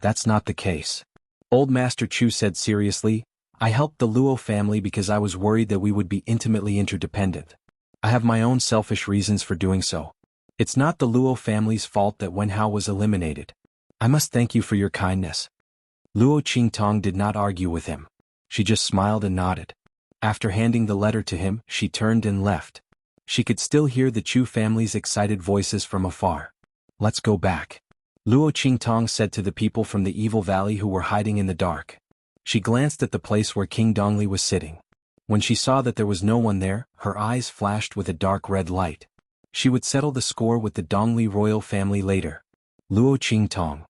S1: That's not the case. Old Master Chu said seriously, I helped the Luo family because I was worried that we would be intimately interdependent. I have my own selfish reasons for doing so. It's not the Luo family's fault that Wenhao was eliminated. I must thank you for your kindness. Luo Qingtong did not argue with him. She just smiled and nodded. After handing the letter to him, she turned and left. She could still hear the Chu family's excited voices from afar. Let's go back. Luo Qingtong said to the people from the Evil Valley who were hiding in the dark. She glanced at the place where King Dongli was sitting. When she saw that there was no one there, her eyes flashed with a dark red light. She would settle the score with the Dongli royal family later. Luo Qingtong.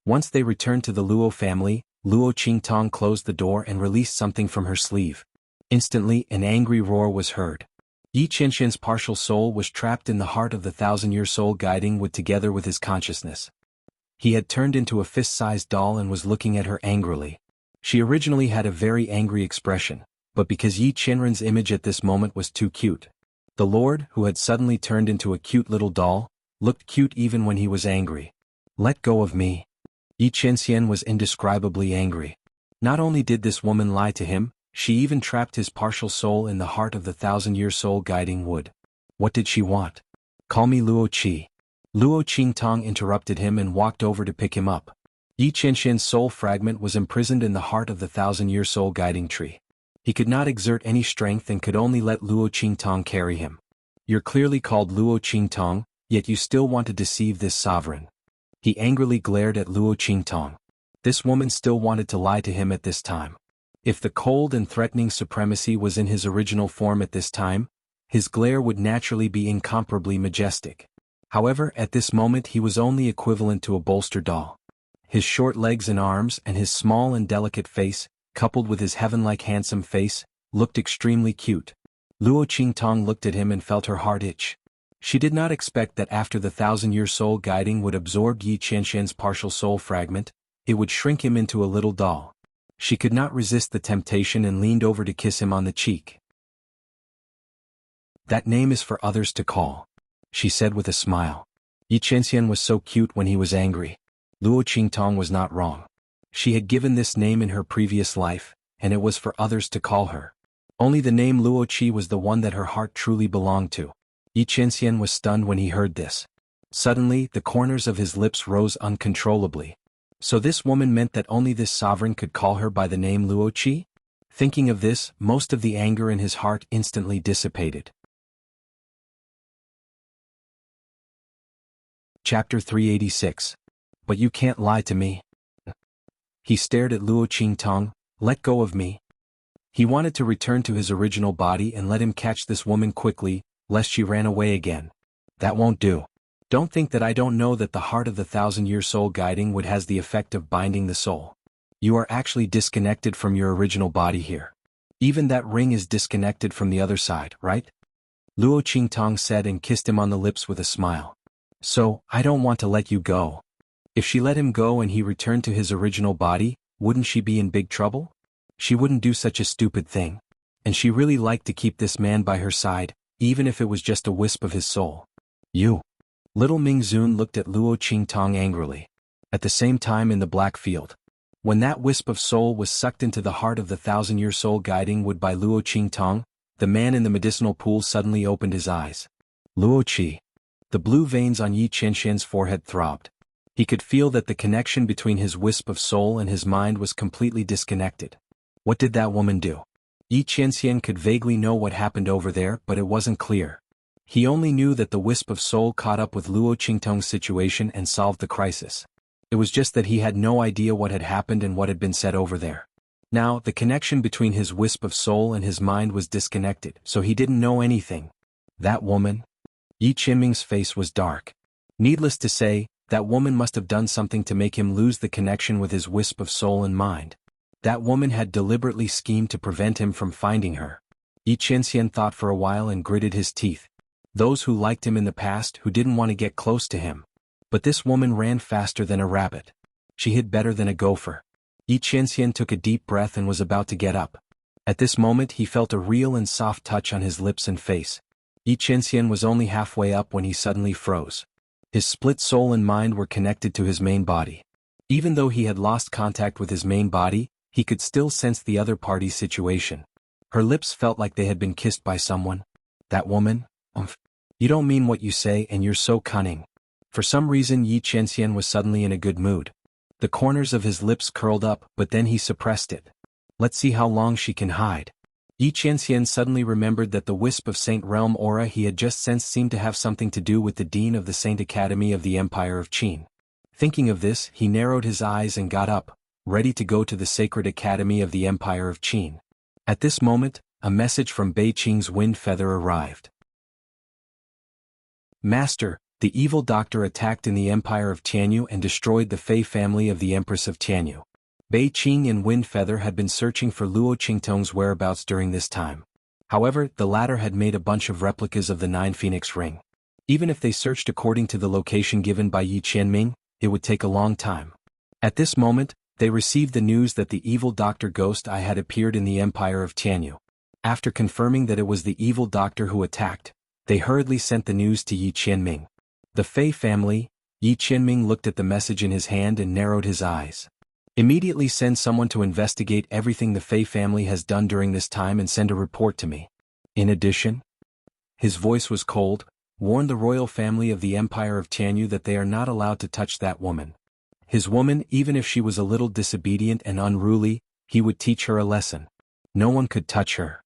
S1: Once they returned to the Luo family, Luo Qingtong closed the door and released something from her sleeve. Instantly, an angry roar was heard. Yi Qianxian's partial soul was trapped in the heart of the 1,000-year soul guiding Wood together with his consciousness. He had turned into a fist-sized doll and was looking at her angrily. She originally had a very angry expression, but because Yi Qianren's image at this moment was too cute. The Lord, who had suddenly turned into a cute little doll, Looked cute even when he was angry. Let go of me. Yi Qianxian was indescribably angry. Not only did this woman lie to him, she even trapped his partial soul in the heart of the 1,000-year soul guiding wood. What did she want? Call me Luo Qi. Luo Qingtong interrupted him and walked over to pick him up. Yi Qianxian's soul fragment was imprisoned in the heart of the 1,000-year soul guiding tree. He could not exert any strength and could only let Luo Qingtong carry him. You're clearly called Luo Qingtong, yet you still want to deceive this sovereign. He angrily glared at Luo Qingtong. This woman still wanted to lie to him at this time. If the cold and threatening supremacy was in his original form at this time, his glare would naturally be incomparably majestic. However, at this moment he was only equivalent to a bolster doll. His short legs and arms and his small and delicate face, coupled with his heaven-like handsome face, looked extremely cute. Luo Qingtong looked at him and felt her heart itch. She did not expect that after the 1,000-year soul guiding would absorb Yi Qianxian's partial soul fragment, it would shrink him into a little doll. She could not resist the temptation and leaned over to kiss him on the cheek. That name is for others to call, she said with a smile. Yi Qianxian was so cute when he was angry. Luo Qingtong was not wrong. She had given this name in her previous life, and it was for others to call her. Only the name Luo Qi was the one that her heart truly belonged to. Yi Qianxian was stunned when he heard this. Suddenly, the corners of his lips rose uncontrollably. So this woman meant that only this sovereign could call her by the name Luo Qi? Thinking of this, most of the anger in his heart instantly dissipated. Chapter 386. But you can't lie to me. He stared at Luo Qingtong. Let go of me. He wanted to return to his original body and let him catch this woman quickly, lest she ran away again. That won't do. Don't think that I don't know that the heart of the 1,000-year soul guiding would has the effect of binding the soul. You are actually disconnected from your original body here. Even that ring is disconnected from the other side, right? Luo Qingtong said and kissed him on the lips with a smile. So, I don't want to let you go. If she let him go and he returned to his original body, wouldn't she be in big trouble? She wouldn't do such a stupid thing. And she really liked to keep this man by her side, even if it was just a wisp of his soul. You. Little Ming Zun looked at Luo Qingtong angrily. At the same time in the black field. When that wisp of soul was sucked into the heart of the 1,000-year soul guiding wood by Luo Qingtong, the man in the medicinal pool suddenly opened his eyes. Luo Qi. The blue veins on Yi Qianxian's forehead throbbed. He could feel that the connection between his wisp of soul and his mind was completely disconnected. What did that woman do? Yi Qianxian could vaguely know what happened over there, but it wasn't clear. He only knew that the wisp of soul caught up with Luo Qingtong's situation and solved the crisis. It was just that he had no idea what had happened and what had been said over there. Now, the connection between his wisp of soul and his mind was disconnected, so he didn't know anything. That woman? Yi Qianming's face was dark. Needless to say, that woman must have done something to make him lose the connection with his wisp of soul and mind. That woman had deliberately schemed to prevent him from finding her. Yi Qianxian thought for a while and gritted his teeth. Those who liked him in the past who didn't want to get close to him. But this woman ran faster than a rabbit. She hid better than a gopher. Yi Qianxian took a deep breath and was about to get up. At this moment he felt a real and soft touch on his lips and face. Yi Qianxian was only halfway up when he suddenly froze. His split soul and mind were connected to his main body. Even though he had lost contact with his main body, he could still sense the other party's situation. Her lips felt like they had been kissed by someone. That woman? You don't mean what you say and you're so cunning. For some reason Yi Qianxian was suddenly in a good mood. The corners of his lips curled up, but then he suppressed it. Let's see how long she can hide. Yi Qianxian suddenly remembered that the wisp of Saint Realm aura he had just sensed seemed to have something to do with the Dean of the Saint Academy of the Empire of Qin. Thinking of this, he narrowed his eyes and got up, ready to go to the Sacred Academy of the Empire of Qin. At this moment, a message from Bei Qing's wind feather arrived. Master, the evil doctor attacked in the Empire of Tianyu and destroyed the Fei family of the Empress of Tianyu. Bei Qing and Wind Feather had been searching for Luo Qingtong's whereabouts during this time. However, the latter had made a bunch of replicas of the Nine Phoenix Ring. Even if they searched according to the location given by Yi Qianming, it would take a long time. At this moment, they received the news that the evil Dr. Ghost Eye had appeared in the Empire of Tianyu. After confirming that it was the evil doctor who attacked, they hurriedly sent the news to Yi Qianming. The Fei family. Yi Qianming looked at the message in his hand and narrowed his eyes. Immediately send someone to investigate everything the Fei family has done during this time and send a report to me. In addition, his voice was cold, warn the royal family of the Empire of Tianyu that they are not allowed to touch that woman. His woman, even if she was a little disobedient and unruly, he would teach her a lesson. No one could touch her.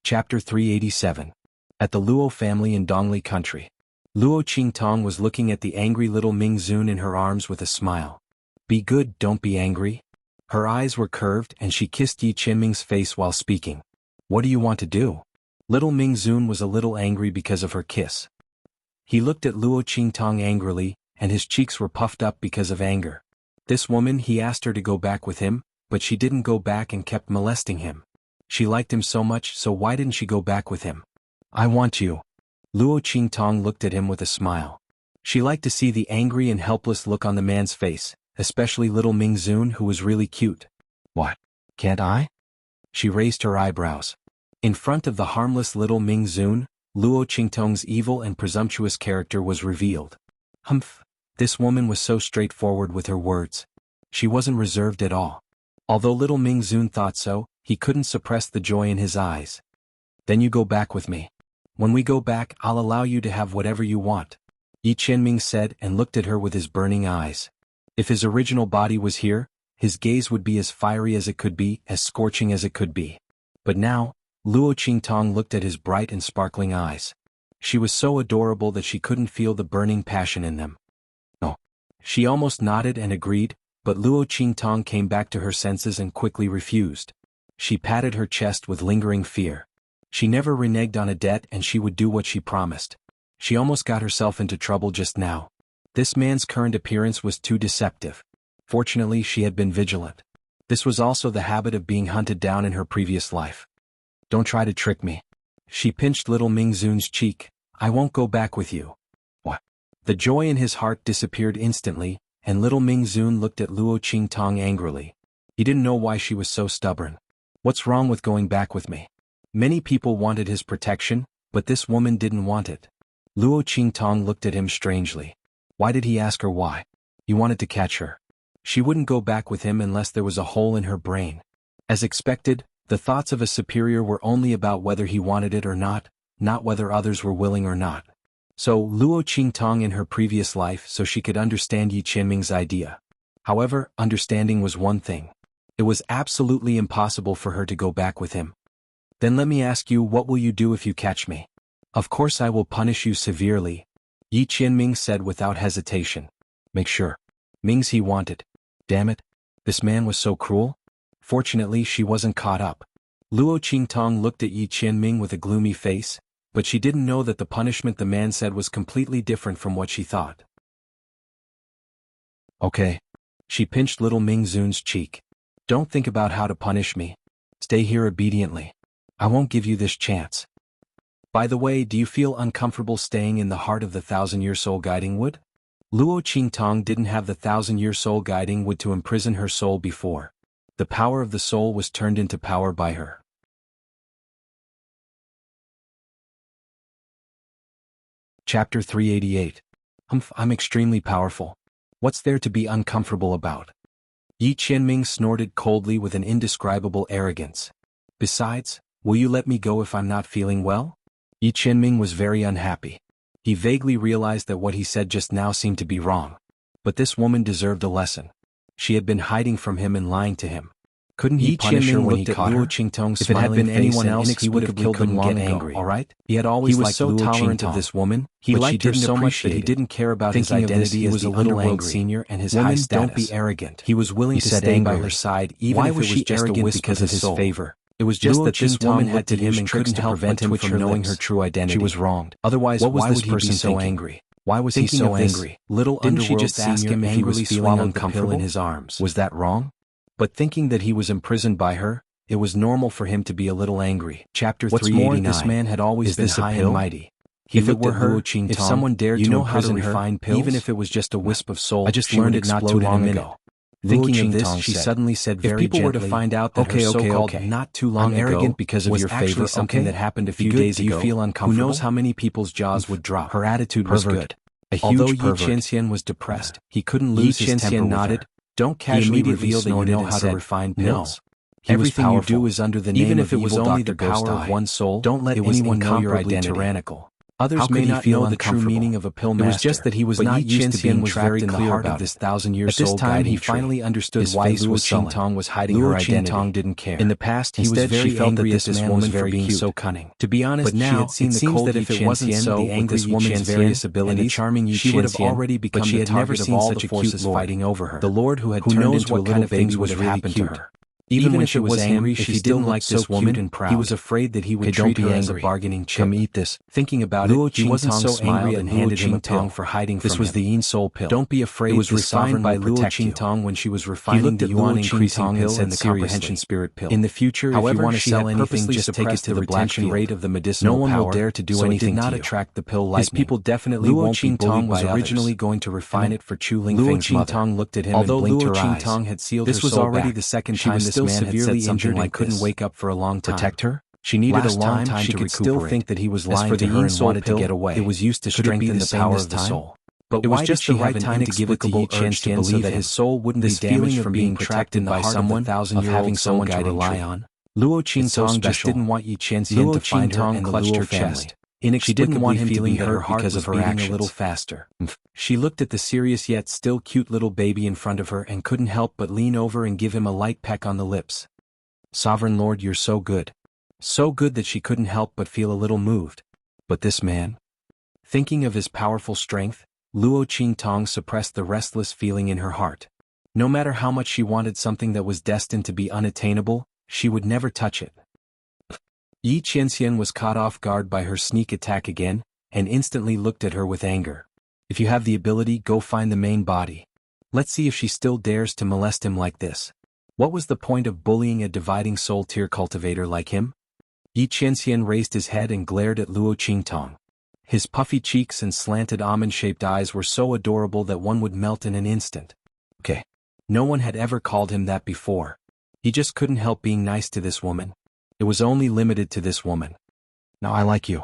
S1: Chapter 387. At the Luo family in Dongli country. Luo Qingtong was looking at the angry little Ming Zun in her arms with a smile. Be good, don't be angry. Her eyes were curved and she kissed Yi Qianming's face while speaking. What do you want to do? Little Ming Zun was a little angry because of her kiss. He looked at Luo Qingtong angrily, and his cheeks were puffed up because of anger. This woman, he asked her to go back with him, but she didn't go back and kept molesting him. She liked him so much, so why didn't she go back with him? I want you. Luo Qingtong looked at him with a smile. She liked to see the angry and helpless look on the man's face, especially little Ming Zun, who was really cute. What? Can't I? She raised her eyebrows. In front of the harmless little Ming Zun, Luo Qingtong's evil and presumptuous character was revealed. Humph! This woman was so straightforward with her words. She wasn't reserved at all. Although little Ming Zun thought so, he couldn't suppress the joy in his eyes. Then you go back with me. When we go back, I'll allow you to have whatever you want. Yi Qianming said and looked at her with his burning eyes. If his original body was here, his gaze would be as fiery as it could be, as scorching as it could be. But now, Luo Qingtong looked at his bright and sparkling eyes. She was so adorable that she couldn't feel the burning passion in them. No. She almost nodded and agreed, but Luo Qingtong came back to her senses and quickly refused. She patted her chest with lingering fear. She never reneged on a debt and she would do what she promised. She almost got herself into trouble just now. This man's current appearance was too deceptive. Fortunately, she had been vigilant. This was also the habit of being hunted down in her previous life. Don't try to trick me. She pinched little Ming Zun's cheek. I won't go back with you. What? The joy in his heart disappeared instantly, and little Ming Zun looked at Luo Qingtong angrily. He didn't know why she was so stubborn. What's wrong with going back with me? Many people wanted his protection, but this woman didn't want it. Luo Qingtong looked at him strangely. Why did he ask her why? He wanted to catch her. She wouldn't go back with him unless there was a hole in her brain. As expected, the thoughts of a superior were only about whether he wanted it or not whether others were willing or not. So, Luo Qingtong in her previous life so she could understand Yi Qianming's idea. However, understanding was one thing. It was absolutely impossible for her to go back with him. Then let me ask you, what will you do if you catch me? Of course I will punish you severely, Yi Qianming said without hesitation. Make sure. Ming's he wanted. Damn it. This man was so cruel. Fortunately she wasn't caught up. Luo Qingtong looked at Yi Qianming with a gloomy face, but she didn't know that the punishment the man said was completely different from what she thought. Okay. She pinched little Ming Zun's cheek. Don't think about how to punish me. Stay here obediently. I won't give you this chance. By the way, do you feel uncomfortable staying in the heart of the 1,000-year soul guiding wood? Luo Qingtong didn't have the 1,000-year soul guiding wood to imprison her soul before. The power of the soul was turned into power by her. Chapter 388. Humph, I'm extremely powerful. What's there to be uncomfortable about? Yi Qianming snorted coldly with an indescribable arrogance. Besides, will you let me go if I'm not feeling well? Yi Qianming was very unhappy. He vaguely realized that what he said just now seemed to be wrong. But this woman deserved a lesson. She had been hiding from him and lying to him. Couldn't he punish her when he caught her? If it had been anyone else, he would have killed them long ago, alright? He had always liked so tolerant of this woman, he liked her so much that he didn't care about his identity as the underworld senior and his high status. Don't be arrogant. He was willing to stay by her side even if it was just a whisper because of his favor. It was just that this woman had to him and couldn't help prevent him from knowing her true identity. She was wronged. Otherwise, why was this person so angry? Why was he so angry? Little underworld senior if he was feeling uncomfortable in his arms. Was that wrong? But thinking that he was imprisoned by her, it was normal for him to be a little angry. Chapter 389. What's more, this man had always been high and mighty. If it were her, if someone dared to imprison her, even if it was just a wisp of soul, I just learned it not too long ago. Thinking of this, she suddenly said very gently, "If people were to find out that her so-called not too long ago arrogant because of your favor, something that happened a few days ago, do you feel uncomfortable? Who knows how many people's jaws would drop." Her attitude was good. Although Yi Qianxian was depressed, he couldn't lose his temper with her. "Don't casually reveal that you know how to refine pills. Everything you do is under the name even if it was only the power of one soul. Don't let anyone know your identity. Tyrannical. Others may not know the true meaning of a pill master. It was just that he was not used to being trapped in the heart of this 1,000-year-old guiding tree. At this time, he finally understood why Luo Qingtong was hiding her identity. Luo Qingtong didn't care. In the past, he was very angry at this woman for being so cunning. To be honest, but now, it seems that if it wasn't so, the angry woman's various abilities, and the charming she would have already become the target of all the forces fighting over her. The Lord who had turned into a little baby would have happened to her. Even when she was angry, she still liked this woman and proud. He was afraid that he would treat her as a bargaining chip. Come eat this. Thinking about it, he wasn't so angry and handed him a pill for hiding from him. This was the Yin Soul pill. Don't be afraid. It was refined by Luo Qingtong when she was refining the Yuan increasing pill and the comprehension spirit pill. In the future, if you want to sell anything, just take it to the retention rate of the medicinal power. No one will dare to do anything to you. It did not attract the pill lightning. His people definitely won't be bullied by others. Luo Qingtong was originally going to refine it for Chu Lingfeng's mother. Luo Qingtong looked at him and blinked her eyes. Although Luo Qingtong had sealed her soul back, this was already the second time this man had said something like couldn't wake up for a long time. Protect her? She needed a long time to recuperate. She could still think that he was lying to her and wanted to get away. It was used to strengthen the power of the soul. But it was just the right time to give it to Yi Qianxian so that his soul wouldn't be damaged from being protected by someone, of having someone to rely on. Luo Qingtong just didn't want Yi Qianxian to find her and clutched her chest. She didn't want him to be hurt because of her actions. A little faster. She looked at the serious yet still cute little baby in front of her and couldn't help but lean over and give him a light peck on the lips. "Sovereign Lord, you're so good." So good that she couldn't help but feel a little moved. But this man? Thinking of his powerful strength, Luo Qingtong suppressed the restless feeling in her heart. No matter how much she wanted something that was destined to be unattainable, she would never touch it. Yi Qianxian was caught off guard by her sneak attack again, and instantly looked at her with anger. "If you have the ability, go find the main body. Let's see if she still dares to molest him like this." What was the point of bullying a dividing soul tier cultivator like him? Yi Qianxian raised his head and glared at Luo Qingtong. His puffy cheeks and slanted almond-shaped eyes were so adorable that one would melt in an instant. Okay. No one had ever called him that before. He just couldn't help being nice to this woman. It was only limited to this woman. "Now I like you."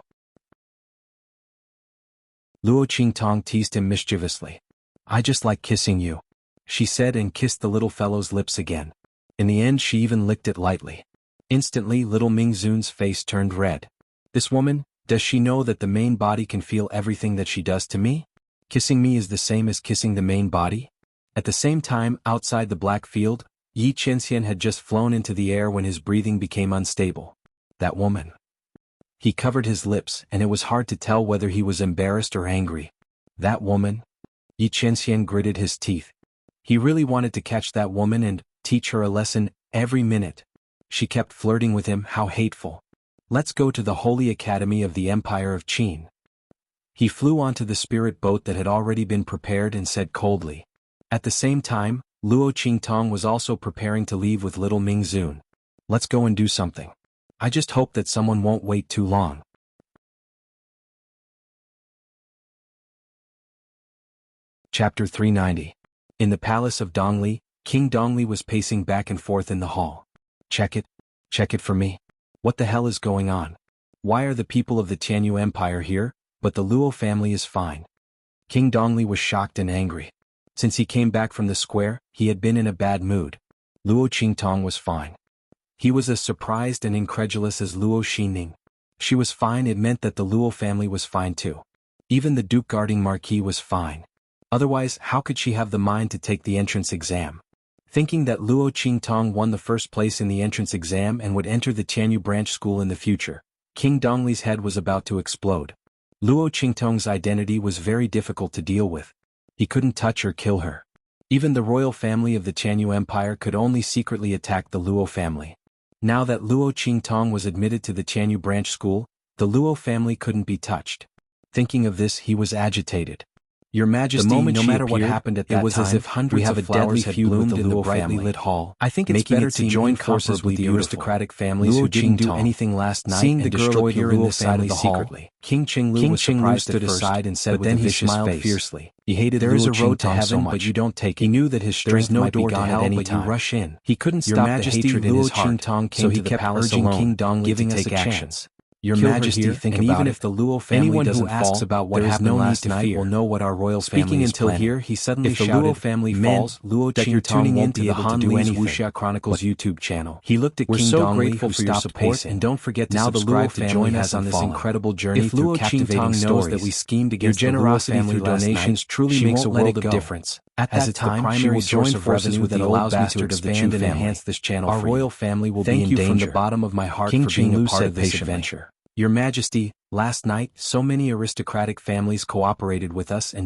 S1: Luo Qingtong teased him mischievously. "I just like kissing you," she said and kissed the little fellow's lips again. In the end she even licked it lightly. Instantly little Mingzun's face turned red. This woman, does she know that the main body can feel everything that she does to me? Kissing me is the same as kissing the main body? At the same time, outside the black field, Yi Qianxian had just flown into the air when his breathing became unstable. That woman. He covered his lips and it was hard to tell whether he was embarrassed or angry. That woman? Yi Qianxian gritted his teeth. He really wanted to catch that woman and teach her a lesson every minute. She kept flirting with him, how hateful. "Let's go to the Holy Academy of the Empire of Qin." He flew onto the spirit boat that had already been prepared and said coldly. At the same time, Luo Qingtong was also preparing to leave with little Mingzun. "Let's go and do something. I just hope that someone won't wait too long." Chapter 390. In the palace of Dongli, King Dongli was pacing back and forth in the hall. Check it for me. What the hell is going on? Why are the people of the Tianyu Empire here, but the Luo family is fine?" King Dongli was shocked and angry. Since he came back from the square, he had been in a bad mood. Luo Qingtong was fine. He was as surprised and incredulous as Luo Xining. She was fine, it meant that the Luo family was fine too. Even the Duke guarding Marquis was fine. Otherwise, how could she have the mind to take the entrance exam? Thinking that Luo Qingtong won the first place in the entrance exam and would enter the Tianyu branch school in the future, King Dongli's head was about to explode. Luo Qingtong's identity was very difficult to deal with. He couldn't touch or kill her. Even the royal family of the Tianyu Empire could only secretly attack the Luo family. Now that Luo Qingtong was admitted to the Tianyu branch school, the Luo family couldn't be touched. Thinking of this, he was agitated. Your Majesty,
S2: The moment
S1: no
S2: she
S1: matter what
S2: appeared,
S1: happened at
S2: it
S1: that
S2: was
S1: time,
S2: as if hundreds
S1: we have
S2: of
S1: a deadly
S2: flowers had
S1: feud
S2: bloomed
S1: with the
S2: in the
S1: Luo
S2: brightly
S1: family.
S2: lit hall,
S1: I think it's
S2: making
S1: better
S2: it
S1: to
S2: seem
S1: join forces
S2: incomparably
S1: with the
S2: beautiful.
S1: aristocratic families who
S2: Luo
S1: didn't do
S2: Qingtong,
S1: anything last night
S2: seeing
S1: and
S2: the girl
S1: destroy
S2: appear
S1: the
S2: in
S1: Luo
S2: the side of
S1: family
S2: the hall,
S1: secretly. King Qinglu
S2: King
S1: was
S2: Qinglu
S1: surprised
S2: stood
S1: at first,
S2: aside and said
S1: but
S2: with
S1: then
S2: a
S1: he
S2: vicious
S1: smiled
S2: face.
S1: fiercely.
S2: He hated
S1: There is
S2: Luo
S1: a road to
S2: Qingtong
S1: heaven,
S2: so much,
S1: but you don't take it.
S2: He knew that his
S1: There is
S2: strength
S1: no
S2: might be
S1: door to
S2: gone at
S1: hell,
S2: any
S1: but you
S2: time.
S1: rush in.
S2: He couldn't
S1: Your
S2: stop
S1: Majesty,
S2: the hatred in
S1: Luo
S2: his heart,
S1: Qingtong came
S2: so he
S1: to the
S2: kept
S1: palace
S2: urging
S1: alone,
S2: King Dongli
S1: giving
S2: to
S1: us
S2: take
S1: a
S2: action.
S1: chance. Your
S2: Kill her
S1: Majesty,
S2: here,
S1: think
S2: and
S1: about
S2: even
S1: it.
S2: if the Luo family
S1: Anyone
S2: doesn't
S1: who asks
S2: fall,
S1: about what
S2: there is
S1: happened
S2: no need
S1: last
S2: to
S1: night
S2: fear.
S1: will know what our royal
S2: Speaking
S1: family is
S2: until
S1: planning.
S2: here, he suddenly
S1: If the
S2: shouted,
S1: Luo family
S2: "Men,
S1: falls, Luo
S2: that you're
S1: Qingtong
S2: tuning
S1: won't
S2: into
S1: be
S2: the
S1: able to
S2: Han
S1: do
S2: Li's
S1: anything."
S2: Wuxia Chronicles YouTube channel.
S1: He looked at
S2: We're
S1: King
S2: so
S1: Dongli,
S2: grateful
S1: who
S2: for your
S1: stopped
S2: support,
S1: pacing.
S2: and don't forget to
S1: Now the
S2: subscribe
S1: Luo
S2: to
S1: family
S2: join
S1: has
S2: us on this
S1: fallen.
S2: incredible journey
S1: If
S2: through
S1: Luo
S2: captivating
S1: Qingtong knows
S2: stories.
S1: that we schemed
S2: Your
S1: against the Luo
S2: generosity
S1: family
S2: through
S1: last
S2: donations
S1: night,
S2: truly
S1: she
S2: makes a
S1: won't let
S2: world
S1: it
S2: of
S1: go.
S2: difference.
S1: At
S2: As
S1: that
S2: it's the
S1: time, she
S2: primary
S1: will
S2: source
S1: join
S2: of
S1: forces
S2: revenue
S1: with
S2: that
S1: the
S2: allows
S1: old
S2: me to
S1: bastard of the
S2: expand
S1: Chu
S2: and
S1: family.
S2: enhance this channel
S1: Our
S2: for
S1: royal
S2: you.
S1: family will
S2: Thank
S1: be in
S2: you
S1: danger.
S2: from the bottom of my heart
S1: King
S2: for being a
S1: Qinglu
S2: part
S1: said
S2: of this
S1: patiently.
S2: adventure. Your Majesty, last night, so many aristocratic families cooperated with us and